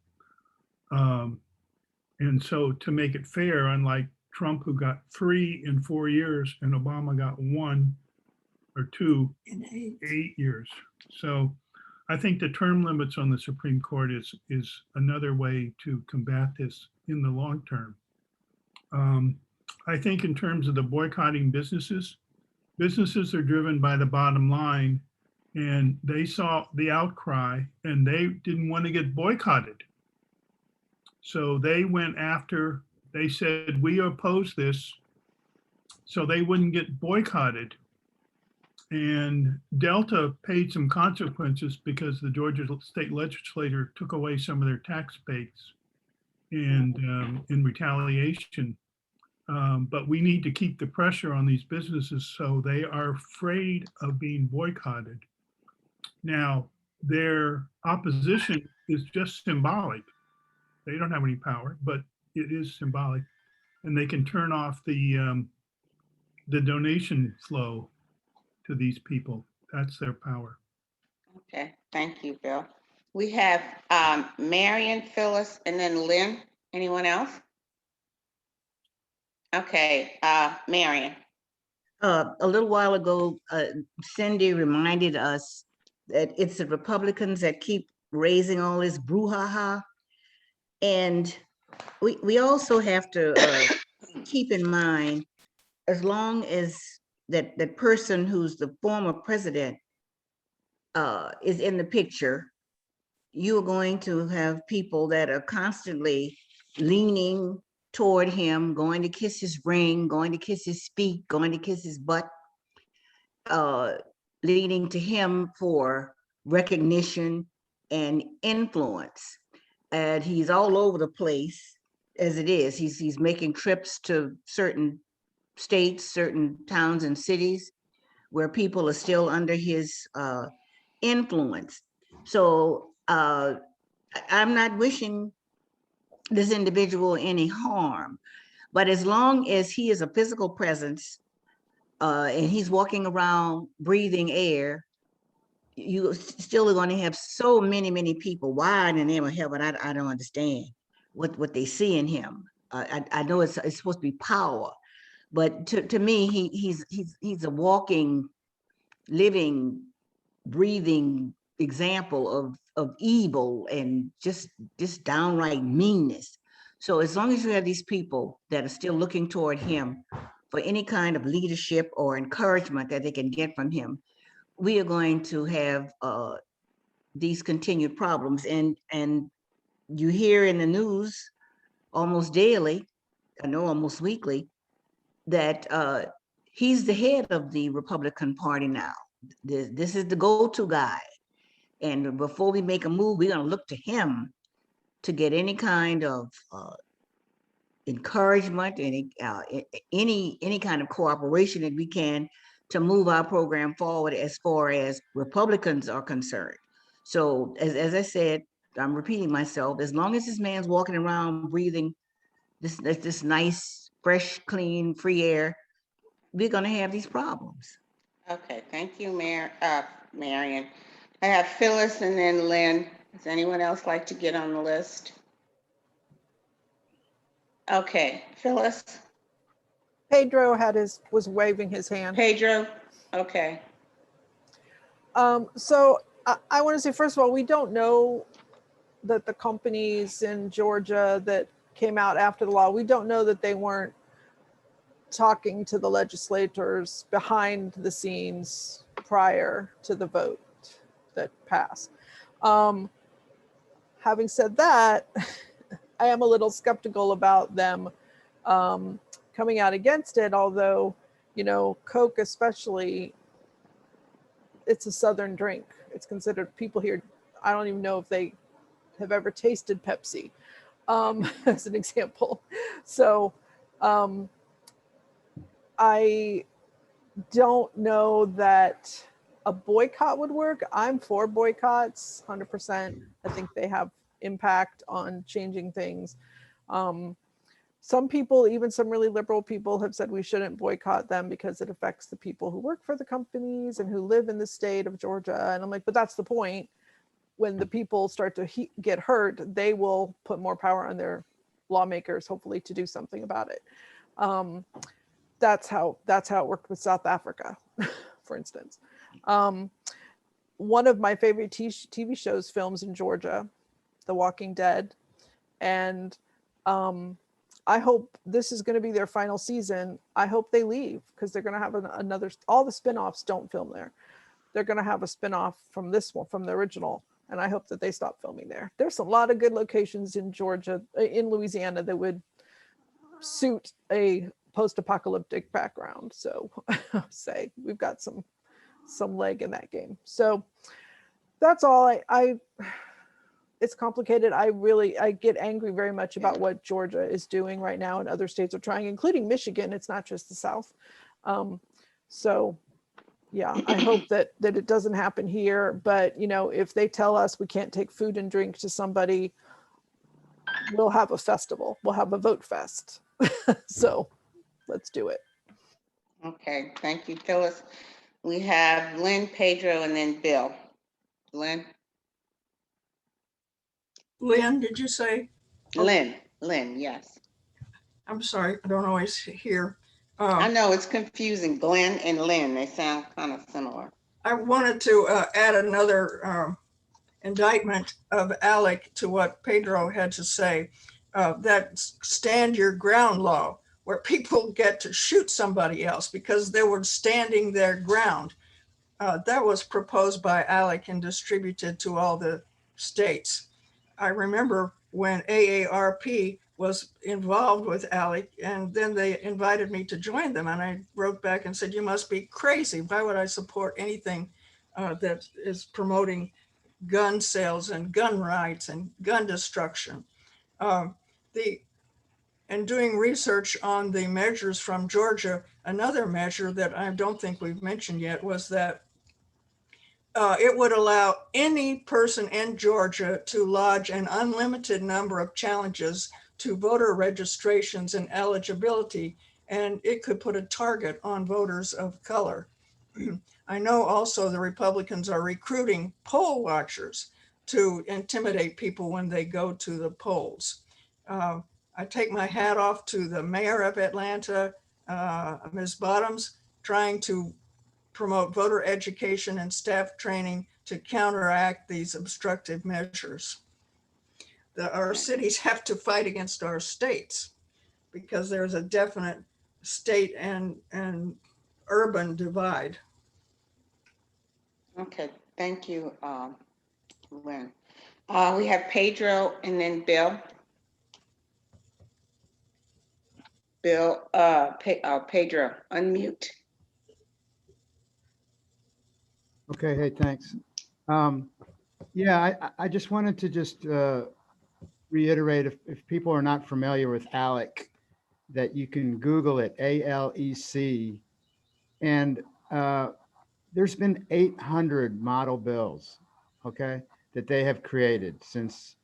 And so to make it fair, unlike Trump, who got 3 in 4 years, and Obama got 1 or 2 In 8 years. So I think the term limits on the Supreme Court is another way to combat this in the long term. I think in terms of the boycotting businesses, businesses are driven by the bottom line, and they saw the outcry and they didn't want to get boycotted. So they went after, they said, we oppose this, so they wouldn't get boycotted. And Delta paid some consequences because the Georgia state legislature took away some of their tax base and in retaliation. But we need to keep the pressure on these businesses so they are afraid of being boycotted. Now, their opposition is just symbolic. They don't have any power, but it is symbolic, and they can turn off the donation flow to these people. That's their power. Okay, thank you, Bill. We have Marion, Phyllis, and then Lynn. Anyone else? Okay, Marion. A little while ago, Cindy reminded us that it's the Republicans that keep raising all this brouhaha. And we also have to keep in mind, as long as that person who's the former president is in the picture, you are going to have people that are constantly leaning toward him, going to kiss his ring, going to kiss his feet, going to kiss his butt, leading to him for recognition and influence. And he's all over the place as it is. He's making trips to certain states, certain towns and cities where people are still under his influence. So I'm not wishing this individual any harm, but as long as he is a physical presence and he's walking around breathing air, you still are going to have so many people. Why in the name of heaven? I don't understand what they see in him. I know it's supposed to be power, but to me, he's a walking, living, breathing example of evil and just downright meanness. So as long as you have these people that are still looking toward him for any kind of leadership or encouragement that they can get from him, we are going to have these continued problems. And you hear in the news almost daily, I know almost weekly, that he's the head of the Republican Party now. This is the go-to guy. And before we make a move, we're going to look to him to get any kind of encouragement, any kind of cooperation that we can to move our program forward as far as Republicans are concerned. So as I said, I'm repeating myself, as long as this man's walking around breathing this nice, fresh, clean, free air, we're going to have these problems. Okay, thank you, Marion. I have Phyllis and then Lynn. Does anyone else like to get on the list? Okay, Phyllis. Pedro was waving his hand. Pedro, okay. So I want to say, first of all, we don't know that the companies in Georgia that came out after the law, we don't know that they weren't talking to the legislators behind the scenes prior to the vote that passed. Having said that, I am a little skeptical about them coming out against it, although, you know, Coke especially, it's a Southern drink. It's considered, people here, I don't even know if they have ever tasted Pepsi. as an example. So I don't know that a boycott would work. I'm for boycotts, 100%. I think they have impact on changing things. Some people, even some really liberal people, have said we shouldn't boycott them because it affects the people who work for the companies and who live in the state of Georgia. And I'm like, but that's the point. When the people start to get hurt, they will put more power on their lawmakers, hopefully, to do something about it. That's how it worked with South Africa, for instance. One of my favorite TV shows films in Georgia, The Walking Dead, and I hope this is going to be their final season. I hope they leave because they're going to have another. All the spinoffs don't film there. They're going to have a spinoff from this one, from the original, and I hope that they stop filming there. There's a lot of good locations in Georgia, in Louisiana, that would suit a post-apocalyptic background. So say we've got some leg in that game. So that's all. It's complicated. I get angry very much about what Georgia is doing right now, and other states are trying, including Michigan. It's not just the South. So yeah, I hope that it doesn't happen here. But if they tell us we can't take food and drink to somebody, we'll have a festival. We'll have a vote fest. So let's do it. Okay, thank you, Phyllis. We have Lynn, Pedro, and then Bill. Lynn? Lynn, did you say? Lynn, yes. I'm sorry, I don't always hear. I know it's confusing. Glenn and Lynn, they sound kind of similar. I wanted to add another indictment of Alec to what Pedro had to say. That stand your ground law, where people get to shoot somebody else because they were standing their ground. That was proposed by Alec and distributed to all the states. I remember when AARP was involved with Alec, and then they invited me to join them. And I wrote back and said, you must be crazy. Why would I support anything that is promoting gun sales and gun rights and gun destruction? And doing research on the measures from Georgia, another measure that I don't think we've mentioned yet was that it would allow any person in Georgia to lodge an unlimited number of challenges to voter registrations and eligibility, and it could put a target on voters of color. I know also the Republicans are recruiting poll watchers to intimidate people when they go to the polls. I take my hat off to the mayor of Atlanta, Ms. Bottoms, trying to promote voter education and staff training to counteract these obstructive measures. Our cities have to fight against our states because there's a definite state and urban divide. Okay, thank you, Lynn. We have Pedro and then Bill. Bill, Pedro, unmute. Okay, hey, thanks. Yeah, I just wanted to just reiterate, if people are not familiar with ALEC, that you can Google it, ALEC, and there's been 800 model bills, okay, that they have created since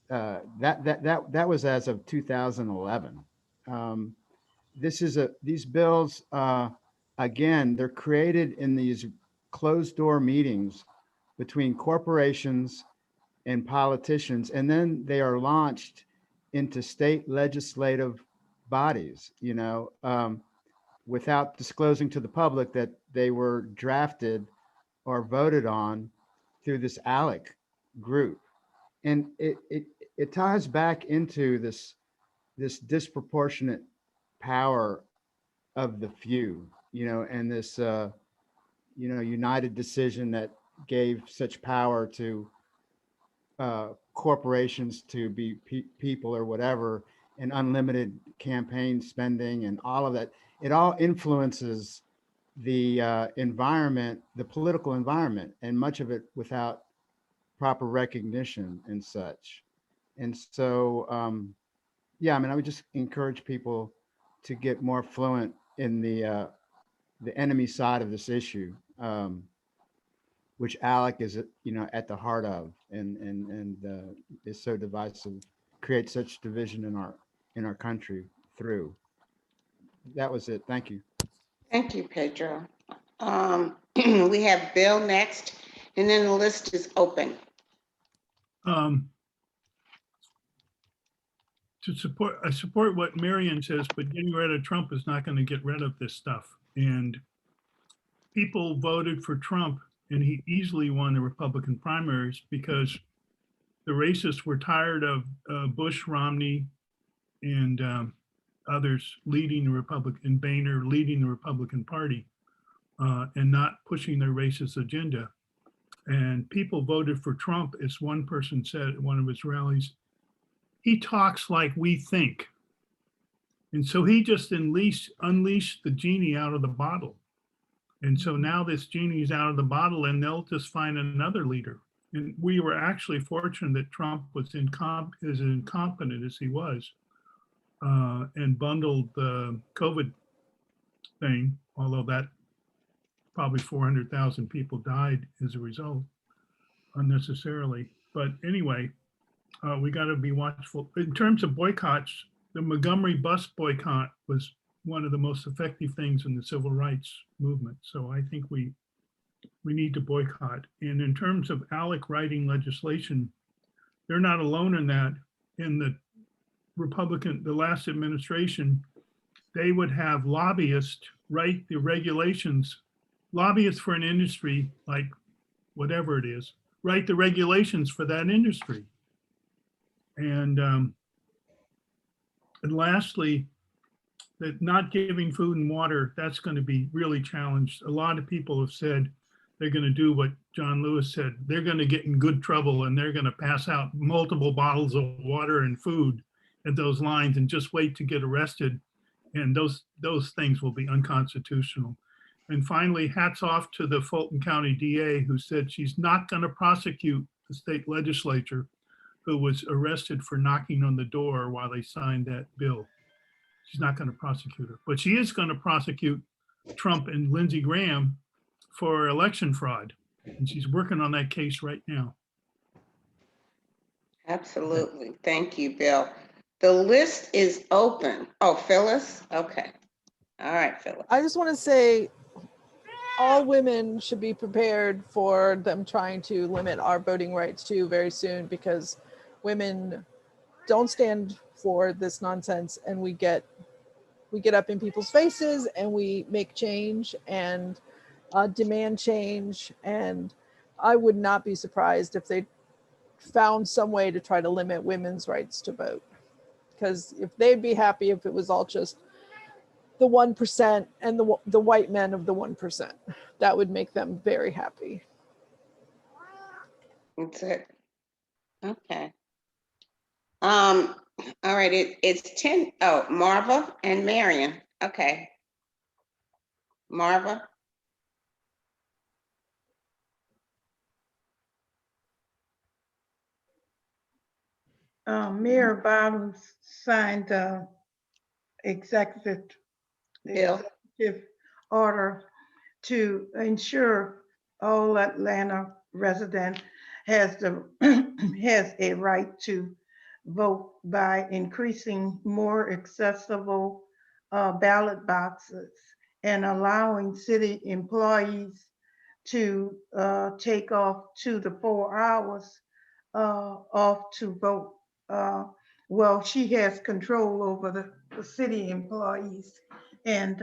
that was as of 2011. These bills, again, they're created in these closed door meetings between corporations and politicians, and then they are launched into state legislative bodies, without disclosing to the public that they were drafted or voted on through this ALEC group. And it ties back into this disproportionate power of the few, and this united decision that gave such power to corporations to be people or whatever, and unlimited campaign spending and all of that. It all influences the environment, the political environment, and much of it without proper recognition and such. And so, yeah, I mean, I would just encourage people to get more fluent in the enemy side of this issue, which ALEC is, at the heart of, and is so divisive, creates such division in our country through. That was it. Thank you. Thank you, Pedro. We have Bill next, and then the list is open. Um, I support what Marion says, but getting rid of Trump is not going to get rid of this stuff. And people voted for Trump, and he easily won the Republican primaries because the racists were tired of Bush, Romney, and others leading the Republican, Boehner leading the Republican Party, and not pushing their racist agenda. And people voted for Trump, as one person said at one of his rallies. He talks like we think. And so he just unleashed the genie out of the bottle. And so now this genie is out of the bottle, and they'll just find another leader. And we were actually fortunate that Trump was as incompetent as he was, and bundled the COVID thing, although that probably 400,000 people died as a result unnecessarily. But anyway, we got to be watchful. In terms of boycotts, the Montgomery bus boycott was one of the most effective things in the civil rights movement. So I think we need to boycott. And in terms of ALEC writing legislation, they're not alone in that. In the last administration, they would have lobbyists write the regulations, lobbyists for an industry like whatever it is, write the regulations for that industry. And lastly, that not giving food and water, that's going to be really challenged. A lot of people have said they're going to do what John Lewis said. They're going to get in good trouble, and they're going to pass out multiple bottles of water and food at those lines and just wait to get arrested. And those things will be unconstitutional. And finally, hats off to the Fulton County DA, who said she's not going to prosecute the state legislature who was arrested for knocking on the door while they signed that bill. She's not going to prosecute her, but she is going to prosecute Trump and Lindsey Graham for election fraud. And she's working on that case right now. Absolutely. Thank you, Bill. The list is open. Oh, Phyllis? Okay. All right, Phyllis. I just want to say all women should be prepared for them trying to limit our voting rights too very soon, because women don't stand for this nonsense, and we get up in people's faces and we make change and demand change. And I would not be surprised if they found some way to try to limit women's rights to vote, because if they'd be happy if it was all just the 1% and the white men of the 1%, that would make them very happy. That's it. Okay. All right, it's 10. Oh, Marva and Marion. Okay. Marva. Mayor Bottoms signed executive order to ensure all Atlanta residents has a right to vote by increasing more accessible ballot boxes and allowing city employees to take off 2 to 4 hours off to vote. Well, she has control over the city employees, and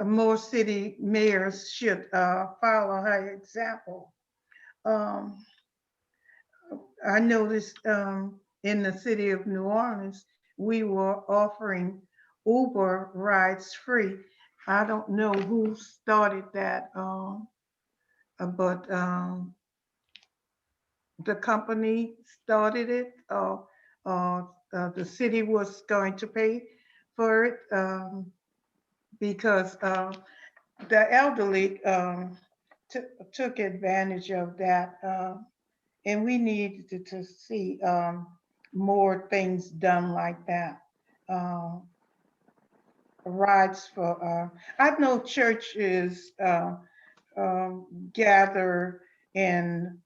more city mayors should follow her example. I noticed in the city of New Orleans, we were offering Uber rides free. I don't know who started that, but the company started it, the city was going to pay for it, because the elderly took advantage of that, And we need to see more things done like that. Rides for, I know churches gather and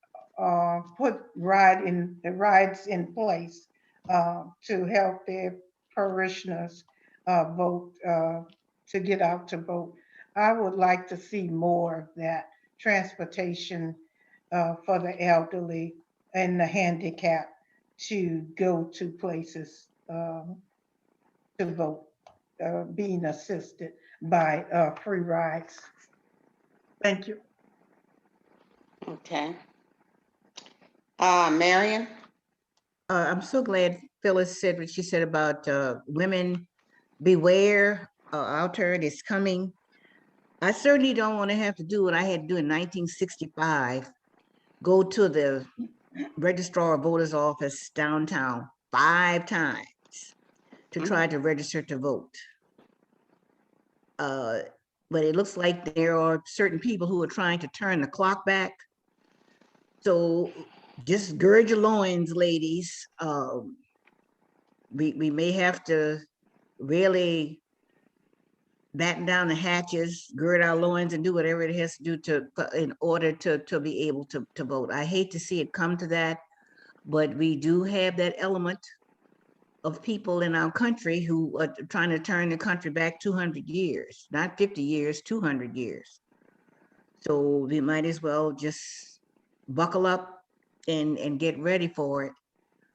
put rides in place to help their parishioners vote, to get out to vote. I would like to see more of that transportation for the elderly and the handicapped to go to places to vote, being assisted by free rides. Thank you. Okay. Marion? I'm so glad Phyllis said what she said about women beware, our turn is coming. I certainly don't want to have to do what I had to do in 1965, go to the registrar of voters office downtown 5 times to try to register to vote. But it looks like there are certain people who are trying to turn the clock back. So just gird your loins, ladies. We may have to really batten down the hatches, gird our loins, and do whatever it has to do in order to be able to vote. I hate to see it come to that, but we do have that element of people in our country who are trying to turn the country back 200 years, not 50 years, 200 years. So we might as well just buckle up and get ready for it,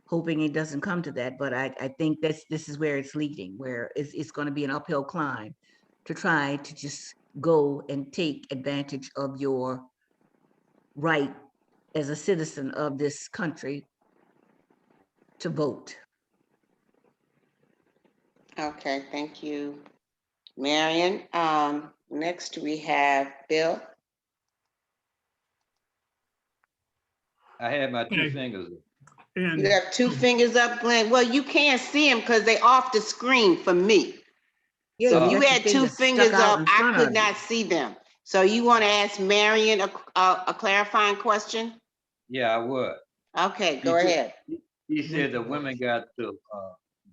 hoping it doesn't come to that. But I think this is where it's leading, where it's going to be an uphill climb to try to just go and take advantage of your right as a citizen of this country to vote. Okay, thank you, Marion. Next we have Bill. I had my two Okay. fingers up. And You have 2 fingers up, Glenn. Well, you can't see them because they off the screen for me. Yeah, So if you you got your had 2 fingers fingers stuck out up, in I front could of you. not see them. So you want to ask Marion a clarifying question? Yeah, I would. Okay, He go said, ahead. he said the women got to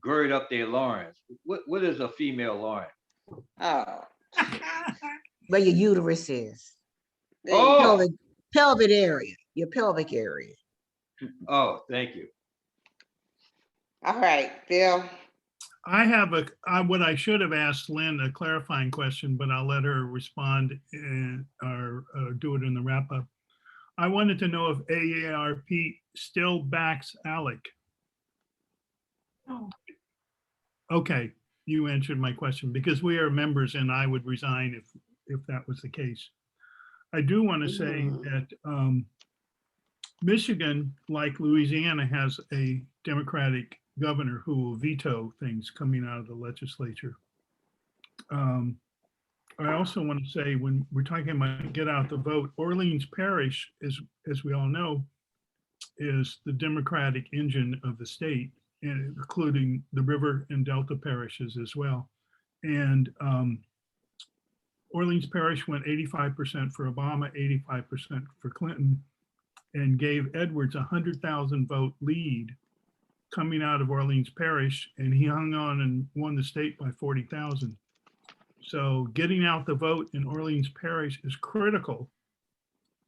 gird up their loins. What is a female loin? Oh, Where your uterus is. there you go. Oh, Pelvic area, your pelvic area. oh, thank you. All right, Bill. I have what I should have asked Lynn a clarifying question, but I'll let her respond or do it in the wrap up. I wanted to know if AARP still backs ALEC. Oh. Okay, you answered my question because we are members and I would resign if that was the case. I do want to say that Michigan, like Louisiana, has a Democratic governor who will veto things coming out of the legislature. I also want to say when we're talking about get out the vote, Orleans Parish is, as we all know, is the Democratic engine of the state, including the river and Delta parishes as well. And Orleans Parish went 85% for Obama, 85% for Clinton, and gave Edwards a 100,000 vote lead coming out of Orleans Parish, and he hung on and won the state by 40,000. So getting out the vote in Orleans Parish is critical,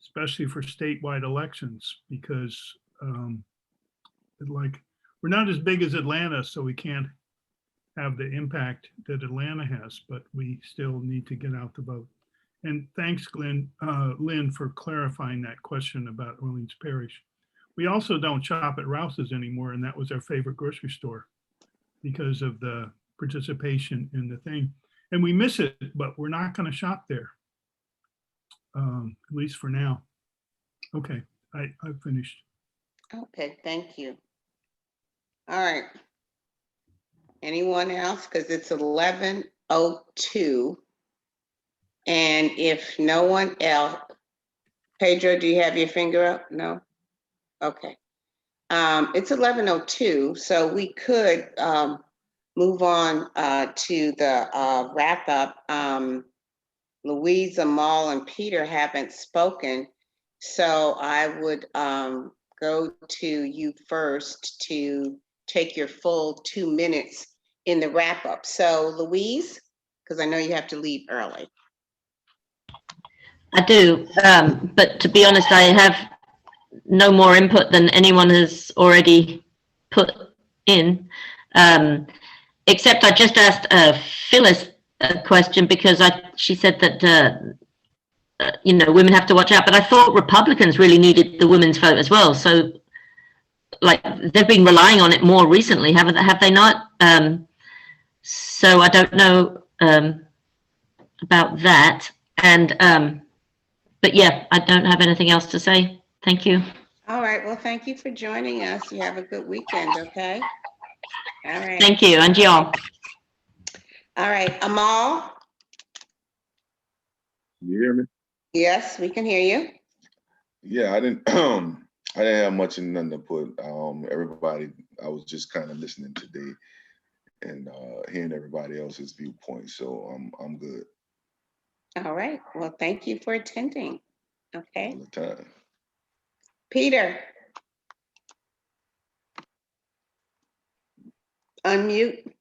especially for statewide elections, because we're not as big as Atlanta, so we can't have the impact that Atlanta has, but we still need to get out the vote. And thanks, Lynn, for clarifying that question about Orleans Parish. We also don't shop at Rouse's anymore, and that was our favorite grocery store because of the participation in the thing. And we miss it, but we're not going to shop there, at least for now. Okay, I've finished. Okay, thank you. All right. Anyone else? Because it's 11:02. And if no one else, Pedro, do you have your finger up? No? Okay. It's 11:02, so we could move on to the wrap up. Louise, Amal, and Peter haven't spoken, so I would go to you first to take your full 2 minutes in the wrap up. So Louise, because I know you have to leave early. I do, but to be honest, I have no more input than anyone has already put in, except I just asked Phyllis a question because she said that you know, women have to watch out, but I thought Republicans really needed the women's vote as well. So, like, they've been relying on it more recently, have they not? So I don't know about that, and but yeah, I don't have anything else to say. Thank you. All right, well, thank you for joining us. You have a good weekend, okay? All right. Thank you, and y'all. All right, Amal? You hear me? Yes, we can hear you. Yeah, I didn't I didn't have much in nothing to put. Everybody, I was just kind of listening today and hearing everybody else's viewpoint. So I'm good All right, well, thank you for attending. Okay, all the time. Peter. Unmute.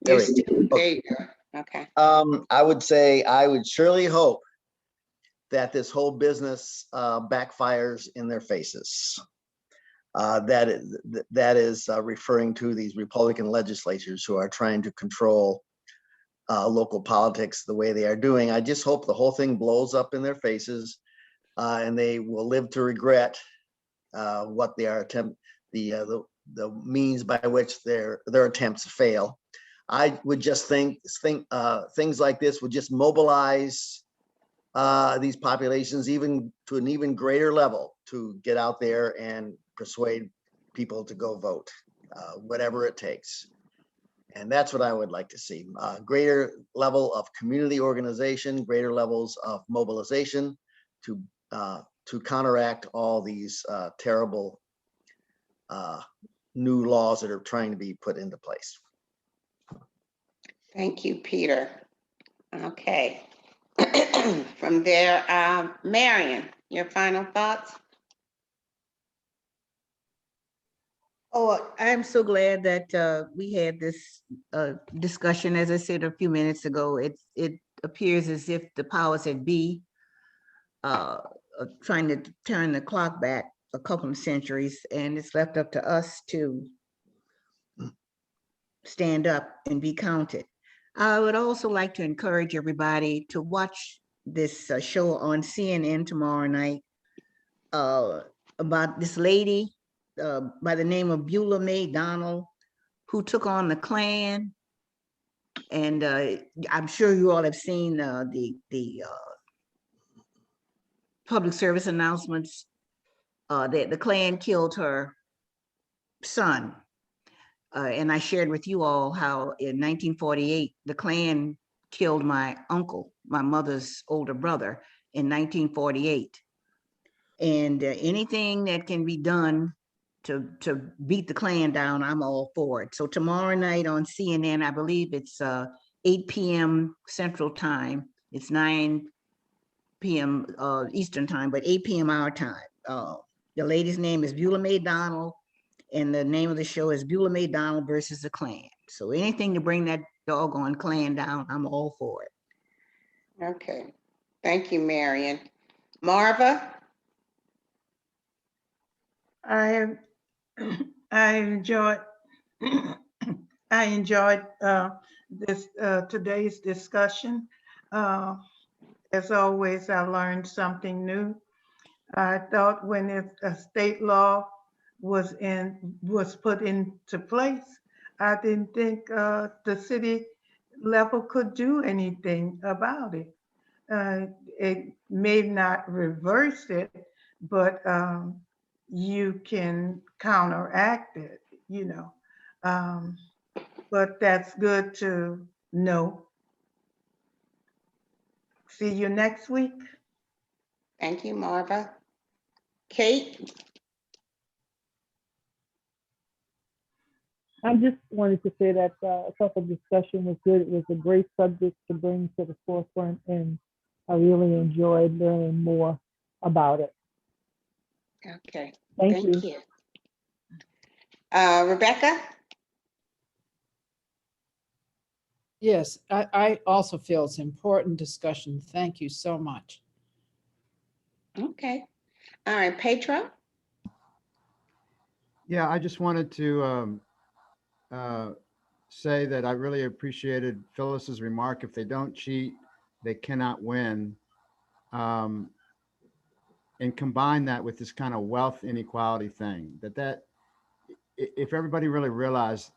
There You're we go. still, there you go. Okay. I would say, I would surely hope that this whole business backfires in their faces. That is referring to these Republican legislators who are trying to control local politics the way they are doing. I just hope the whole thing blows up in their faces and they will live to regret what they are the means by which their attempts fail. I would just think things like this would just mobilize these populations even to an even greater level to get out there and persuade people to go vote, whatever it takes. And that's what I would like to see. Greater level of community organization, greater levels of mobilization to counteract all these terrible new laws that are trying to be put into place. Thank you, Peter. Okay. From there, Marion, your final thoughts? Oh, I'm so glad that we had this discussion. As I said a few minutes ago, it appears as if the powers that be are trying to turn the clock back a couple of centuries, and it's left up to us to stand up and be counted. I would also like to encourage everybody to watch this show on CNN tomorrow night about this lady by the name of Beulah Mae Donald, who took on the Klan. And I'm sure you all have seen the public service announcements that the Klan killed her son. And I shared with you all how in 1948, the Klan killed my uncle, my mother's older brother, in 1948. And anything that can be done to beat the Klan down, I'm all for it. So tomorrow night on CNN, I believe it's 8 p.m. Central Time. It's 9 p.m. Eastern Time, but 8 p.m. our time. The lady's name is Beulah Mae Donald, and the name of the show is Beulah Mae Donald versus the Klan. So anything to bring that doggone Klan down, I'm all for it. Okay. Thank you, Marion. Marva? I enjoyed this today's discussion. As always, I learned something new. I thought when a state law was put into place, I didn't think the city level could do anything about it. It may not reverse it, but you can counteract it, you know. But that's good to know. See you next week. Thank you, Marva. Kate? I just wanted to say that I thought the discussion was good. It was a great subject to bring to the forefront, and I really enjoyed learning more about it. Okay, Thank you. thank you. Rebecca? Yes, I also feel it's important discussion. Thank you so much. Okay. All right, Pedro? Yeah, I just wanted to say that I really appreciated Phyllis's remark. If they don't cheat, they cannot win. Um, and combine that with this kind of wealth inequality thing, if everybody really realized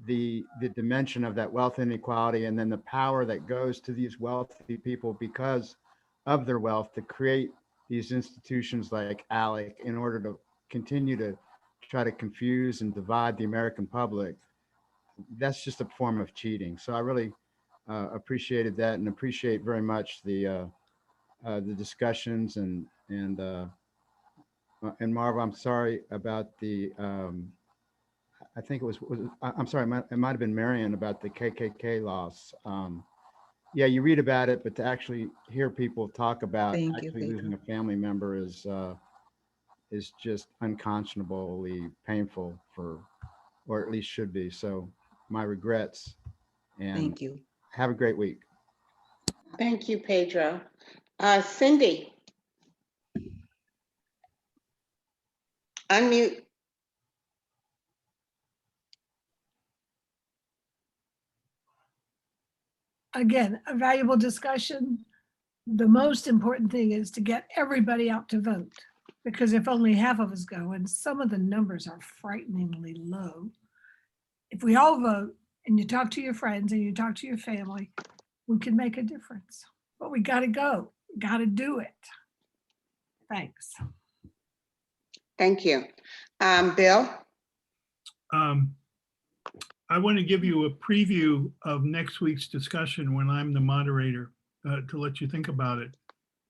the dimension of that wealth inequality and then the power that goes to these wealthy people because of their wealth to create these institutions like ALEC in order to continue to try to confuse and divide the American public, that's just a form of cheating. So I really appreciated that and appreciate very much the discussions and Marv, I'm sorry about the I think it was I'm sorry, it might have been Marion about the KKK loss. Yeah, you read about it, but to actually hear people talk about Thank you, actually losing Pedro. a family member is just unconscionably painful or at least should be. So my regrets, and Thank you. have a great week. Thank you, Pedro. Cindy? Unmute. Again, a valuable discussion. The most important thing is to get everybody out to vote, because if only half of us go, and some of the numbers are frighteningly low, if we all vote and you talk to your friends and you talk to your family, we can make a difference. But we got to go, got to do it. Thanks. Thank you. Bill? I want to give you a preview of next week's discussion when I'm the moderator to let you think about it.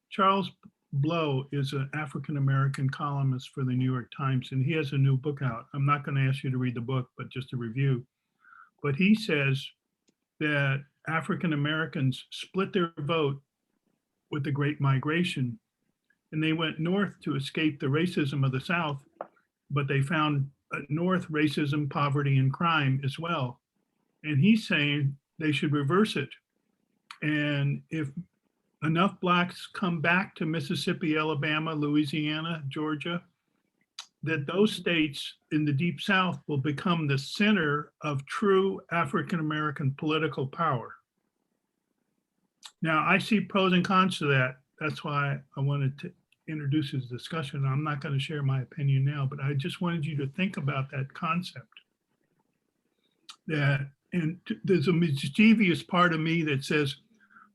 Charles Blow is an African-American columnist for the New York Times, and he has a new book out. I'm not going to ask you to read the book, but just a review. But he says that African-Americans split their vote with the Great Migration, and they went north to escape the racism of the South, but they found North racism, poverty, and crime as well. And he's saying they should reverse it. And if enough Blacks come back to Mississippi, Alabama, Louisiana, Georgia, that those states in the Deep South will become the center of true African-American political power. Now, I see pros and cons to that. That's why I wanted to introduce his discussion. I'm not going to share my opinion now, but I just wanted you to think about that concept. And there's a mischievous part of me that says,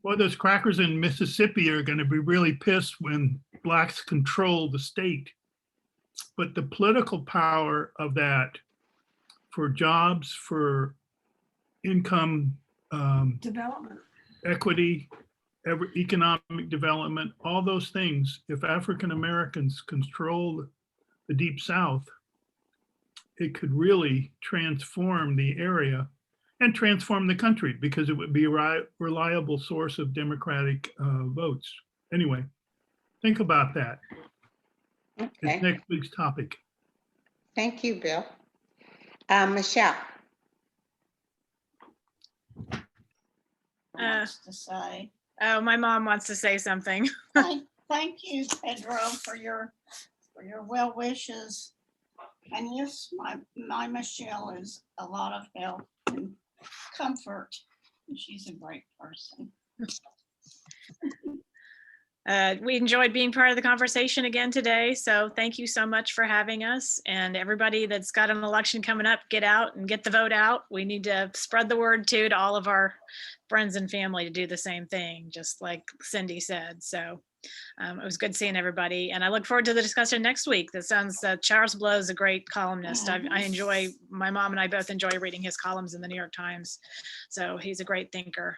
well, those crackers in Mississippi are going to be really pissed when Blacks control the state. But the political power of that for jobs, for income, Development. equity, economic development, all those things, if African Americans control the Deep South, it could really transform the area and transform the country because it would be a reliable source of Democratic votes. Anyway, think about that. Okay. It's next week's topic. Thank you, Bill. Michelle? To say. Oh, my mom wants to say something. Thank you, Pedro, for your well wishes. And yes, my Michelle is a lot of help and comfort. And she's a great person. We enjoyed being part of the conversation again today. So thank you so much for having us. And everybody that's got an election coming up, get out and get the vote out. We need to spread the word too to all of our friends and family to do the same thing, just like Cindy said. So it was good seeing everybody. And I look forward to the discussion next week. That sounds, Charles Blow is a great columnist. I enjoy, my mom and I both enjoy reading his columns in the New York Times. So he's a great thinker.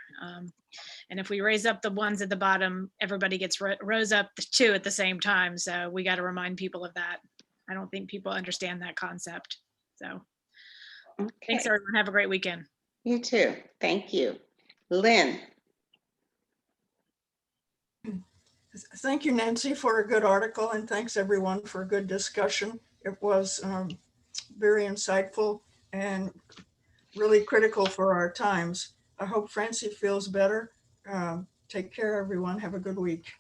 And if we raise up the ones at the bottom, everybody gets rose up too at the same time. So we got to remind people of that. I don't think people understand that concept. So Thanks, Okay, everyone. Have a great weekend. you too. Thank you. Lynn. Thank you, Nancy, for a good article, and thanks everyone for a good discussion. It was very insightful and really critical for our times. I hope Francie feels better. Take care, everyone. Have a good week.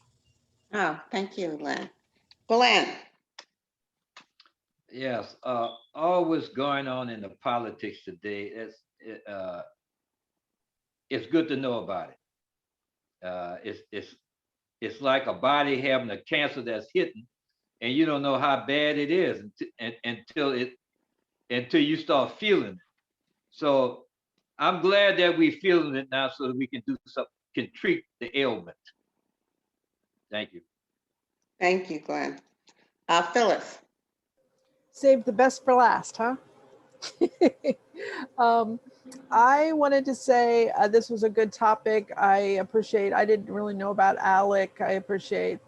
Oh, thank you, Lynn. Glenn. Yes, all what's going on in the politics today, it's good to know about it. It's like a body having a cancer that's hitting, and you don't know how bad it is until you start feeling it. So I'm glad that we're feeling it now, so that we can do something, can treat the ailment. Thank you. Thank you, Glenn. Phyllis. Save the best for last, huh? I wanted to say this was a good topic. I didn't really know about ALEC. I appreciate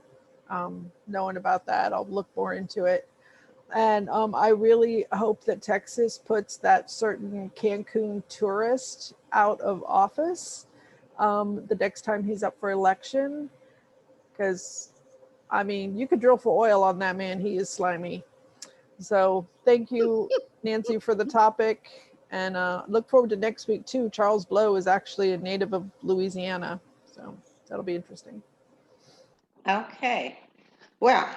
knowing about that. I'll look more into it. And I really hope that Texas puts that certain Cancun tourist out of office the next time he's up for election. Because, I mean, you could drill for oil on that man. He is slimy. So thank you, Nancy, for the topic. And look forward to next week, too. Charles Blow is actually a native of Louisiana. So that'll be interesting. Okay. Well,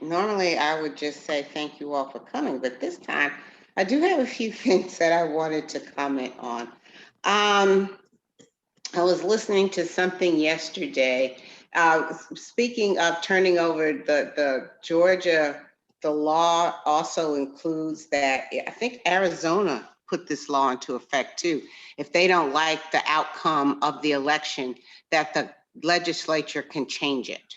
normally I would just say thank you all for coming, but this time I do have a few things that I wanted to comment on. I was listening to something yesterday. Speaking of turning over the Georgia, the law also includes that, I think Arizona put this law into effect too. If they don't like the outcome of the election, that the legislature can change it.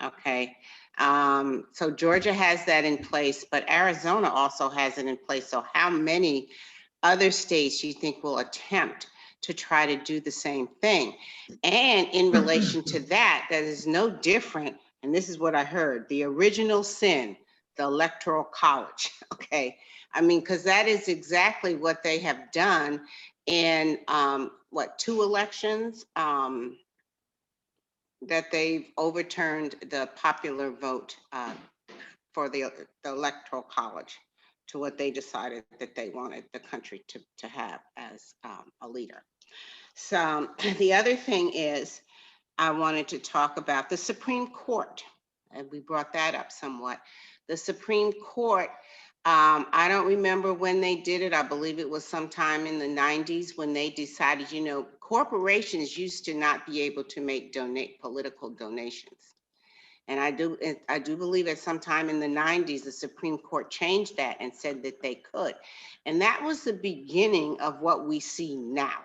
Okay. So Georgia has that in place, but Arizona also has it in place. So how many other states you think will attempt to try to do the same thing? And in relation to that, that is no different. And this is what I heard, the original sin, the Electoral College. Okay. I mean, because that is exactly what they have done in two elections that they've overturned the popular vote for the Electoral College to what they decided that they wanted the country to have as a leader. So the other thing is, I wanted to talk about the Supreme Court, and we brought that up somewhat. The Supreme Court, I don't remember when they did it. I believe it was sometime in the 90s when they decided, corporations used to not be able to make political donations. And I do believe at some time in the 90s, the Supreme Court changed that and said that they could. And that was the beginning of what we see now.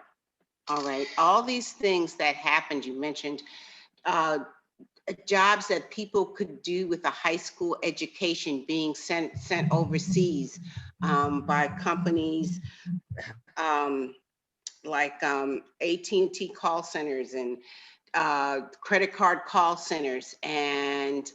All right, all these things that happened, you mentioned jobs that people could do with a high school education being sent overseas by companies like AT&T call centers and credit card call centers and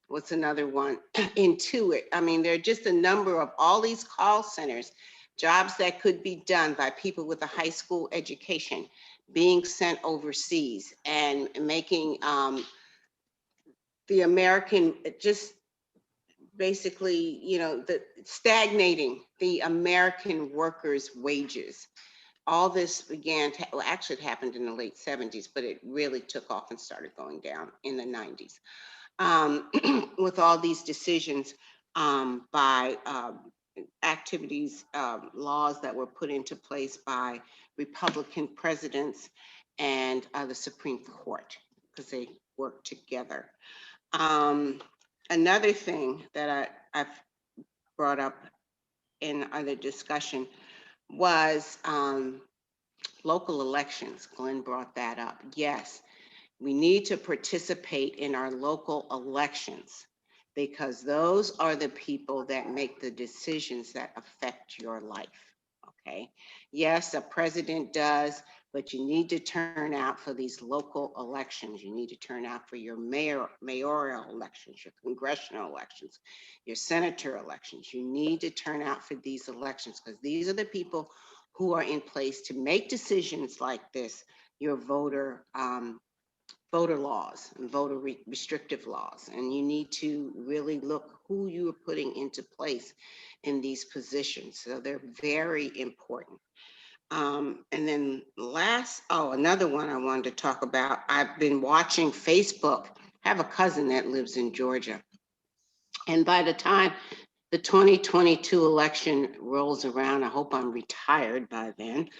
what's another one? Intuit. I mean, there are just a number of all these call centers, jobs that could be done by people with a high school education being sent overseas and making the American, just basically, stagnating the American workers' wages. All this began to, well, actually it happened in the late 70s, but it really took off and started going down in the 90s. With all these decisions by activities, laws that were put into place by Republican presidents and the Supreme Court, because they work together. Another thing that I've brought up in other discussion was local elections. Glenn brought that up. Yes, we need to participate in our local elections because those are the people that make the decisions that affect your life. Okay. Yes, a president does but you need to turn out for these local elections. You need to turn out for your mayoral elections, your congressional elections, your senator elections. You need to turn out for these elections because these are the people who are in place to make decisions like this, your voter laws and voter restrictive laws. And you need to really look who you are putting into place in these positions. So they're very important. And then another one I wanted to talk about, I've been watching Facebook. I have a cousin that lives in Georgia. And by the time the 2022 election rolls around, I hope I'm retired by then,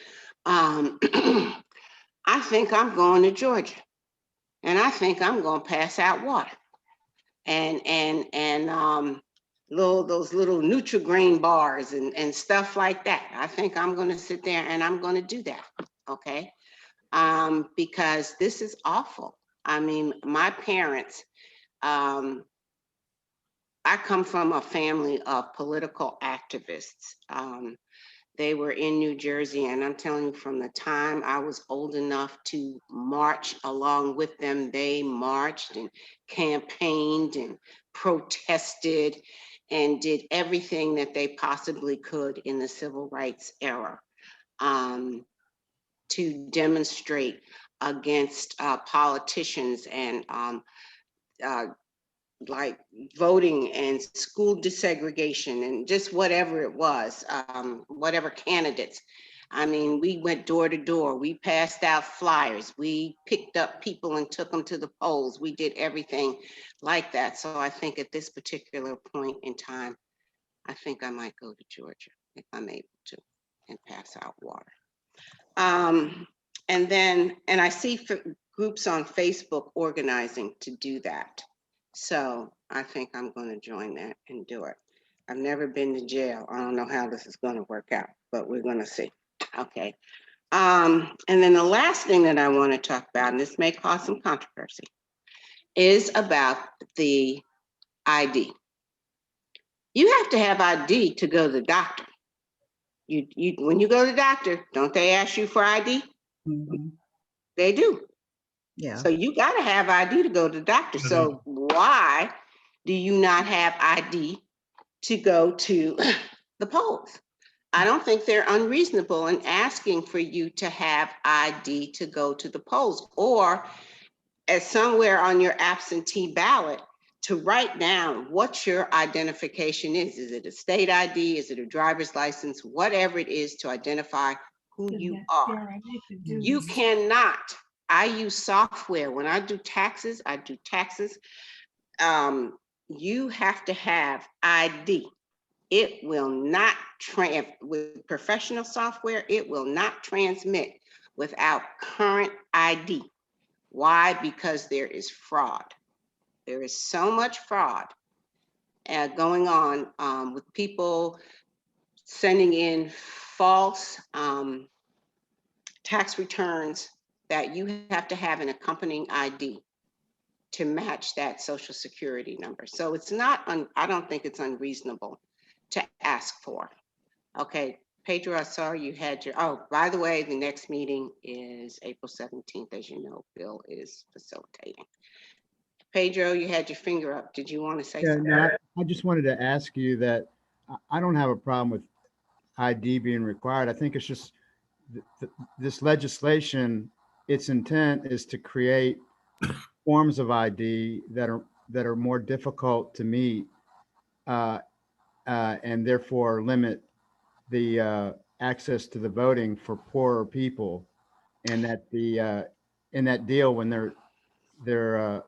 I think I'm going to Georgia. And I think I'm going to pass out water and those little Nutri-Grain bars and stuff like that. I think I'm going to sit there and I'm going to do that. Okay. Because this is awful. I mean, my parents, I come from a family of political activists. They were in New Jersey, and I'm telling you, from the time I was old enough to march along with them, they marched and campaigned and protested and did everything that they possibly could in the civil rights era to demonstrate against politicians and like voting and school desegregation and just whatever it was, whatever candidates. I mean, we went door to door. We passed out flyers. We picked up people and took them to the polls. We did everything like that. So I think at this particular point in time, I think I might go to Georgia if I'm able to and pass out water. And I see groups on Facebook organizing to do that. So I think I'm going to join that and do it. I've never been to jail. I don't know how this is going to work out, but we're going to see. Okay. And then the last thing that I want to talk about, and this may cause some controversy, is about the ID. You have to have ID to go to the doctor. When you go to the doctor, don't they ask you for ID? Mhm. They do. Yeah. So you got to have ID to go to the doctor. So why do you not have ID to go to the polls? I don't think they're unreasonable in asking for you to have ID to go to the polls, or as somewhere on your absentee ballot to write down what your identification is. Is it a state ID? Is it a driver's license? Whatever it is to identify who you are. You cannot. I use software. When I do taxes, you have to have ID. It will not, with professional software, it will not transmit without current ID. Why? Because there is fraud. There is so much fraud going on with people sending in false tax returns that you have to have an accompanying ID to match that social security number. So it's not, I don't think it's unreasonable to ask for. Okay, Pedro, I saw you had your, oh, by the way, the next meeting is April 17th, as you know, Bill is facilitating. Pedro, you had your finger up. Did you want to say something? No, I just wanted to ask you that I don't have a problem with ID being required. I think it's just this legislation, its intent is to create forms of ID that are more difficult to meet and therefore limit the access to the voting for poorer people, and that the in that deal when they're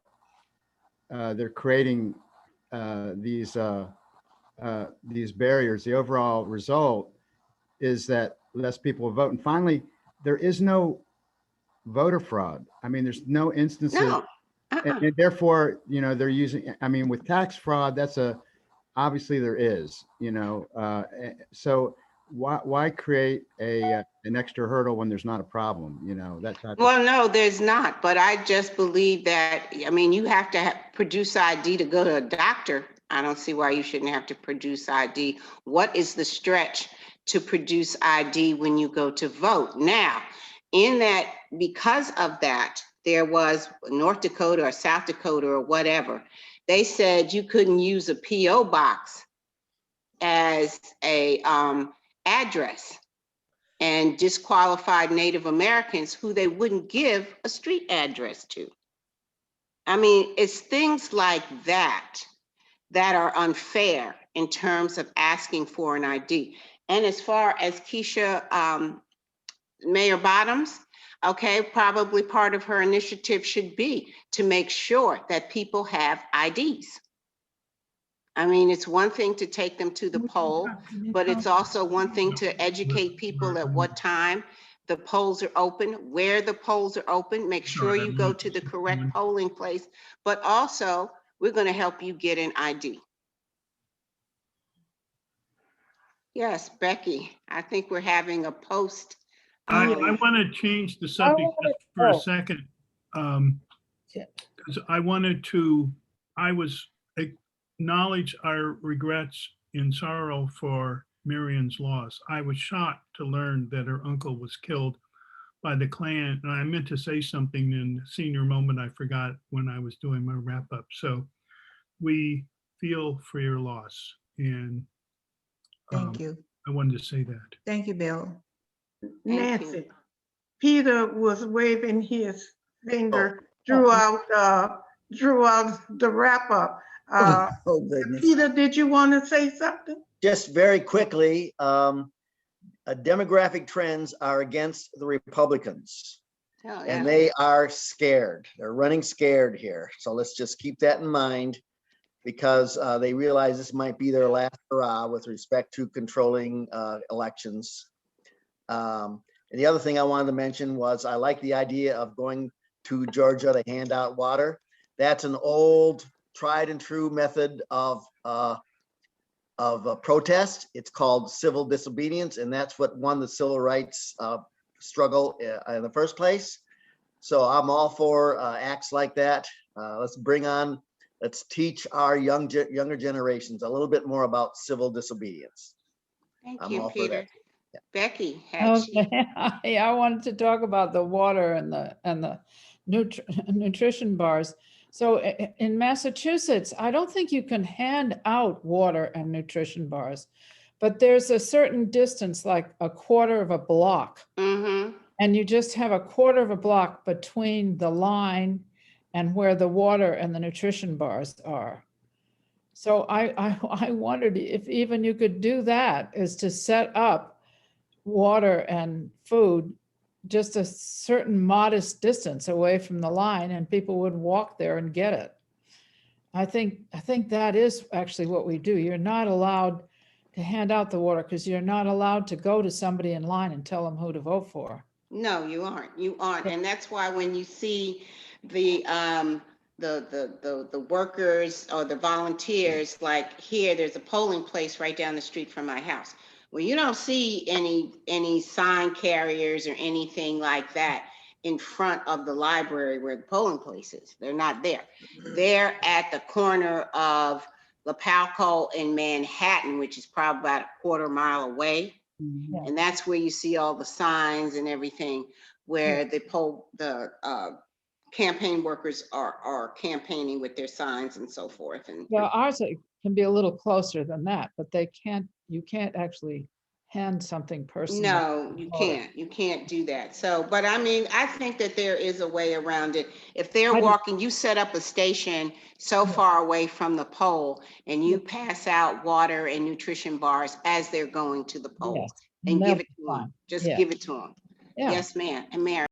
creating these barriers, the overall result is that less people will vote. And finally, there is no voter fraud. I mean, there's no instances, No. and therefore, they're using. I mean, with tax fraud, obviously there is. So why create an extra hurdle when there's not a problem? That type. Well, no, there's not. But I just believe that. I mean, you have to produce ID to go to a doctor. I don't see why you shouldn't have to produce ID. What is the stretch to produce ID when you go to vote? Now, In that, because of that, there was North Dakota or South Dakota or whatever, they said you couldn't use a PO box as a address, and disqualified Native Americans who they wouldn't give a street address to. I mean, it's things like that that are unfair in terms of asking for an ID. And as far as Keisha, Mayor Bottoms, okay, probably part of her initiative should be to make sure that people have IDs. I mean, it's one thing to take them to the poll, but it's also one thing to educate people at what time the polls are open, where the polls are open, make sure you go to the correct polling place, but also we're going to help you get an ID. Yes, Becky, I think we're having a post. I want to change the subject just for a second. Because I acknowledge our regrets and sorrow for Marion's loss. I was shocked to learn that her uncle was killed by the Klan. And I meant to say something in senior moment I forgot when I was doing my wrap up. So we feel for your loss. And Thank you. I wanted to say that. Thank you, Bill. Nancy, Peter was waving his finger throughout the wrap up. Oh, goodness. Peter, did you want to say something? Just very quickly, demographic trends are against the Republicans. Oh, yeah. And they are scared. They're running scared here. So let's just keep that in mind, because they realize this might be their last hurrah with respect to controlling elections. And the other thing I wanted to mention was I like the idea of going to Georgia to hand out water. That's an old, tried and true method of protest. It's called civil disobedience, and that's what won the civil rights struggle in the first place. So I'm all for acts like that. Let's teach our younger generations a little bit more about civil disobedience. Thank you, Peter. Yeah. Becky, Okay, I wanted to talk about the water and the nutrition bars. So in Massachusetts, I don't think you can hand out water and nutrition bars, but there's a certain distance, like a quarter of a block. Mm-hmm. And you just have a quarter of a block between the line and where the water and the nutrition bars are. So I wondered if even you could do that, is to set up water and food just a certain modest distance away from the line, and people would walk there and get it. I think that is actually what we do. You're not allowed to hand out the water because you're not allowed to go to somebody in line and tell them who to vote for. No, you aren't. You aren't. And that's why when you see the workers or the volunteers, like here, there's a polling place right down the street from my house. Well, you don't see any sign carriers or anything like that in front of the library where the polling place is. They're not there. They're at the corner of Lapalco and Manhattan, which is probably about a quarter mile away. Yeah. And that's where you see all the signs and everything where the campaign workers are campaigning with their signs and so forth. And Yeah, ours can be a little closer than that, but you can't actually hand something personal. no, you can't do that. So, but I mean, I think that there is a way around it. If they're walking, you set up a station so far away from the poll and you pass out water and nutrition bars as they're going to the poll. Yes, And that'll give it be to them. fine. Just Yeah. give it to them. Yeah. Yes, ma'am. And Mary.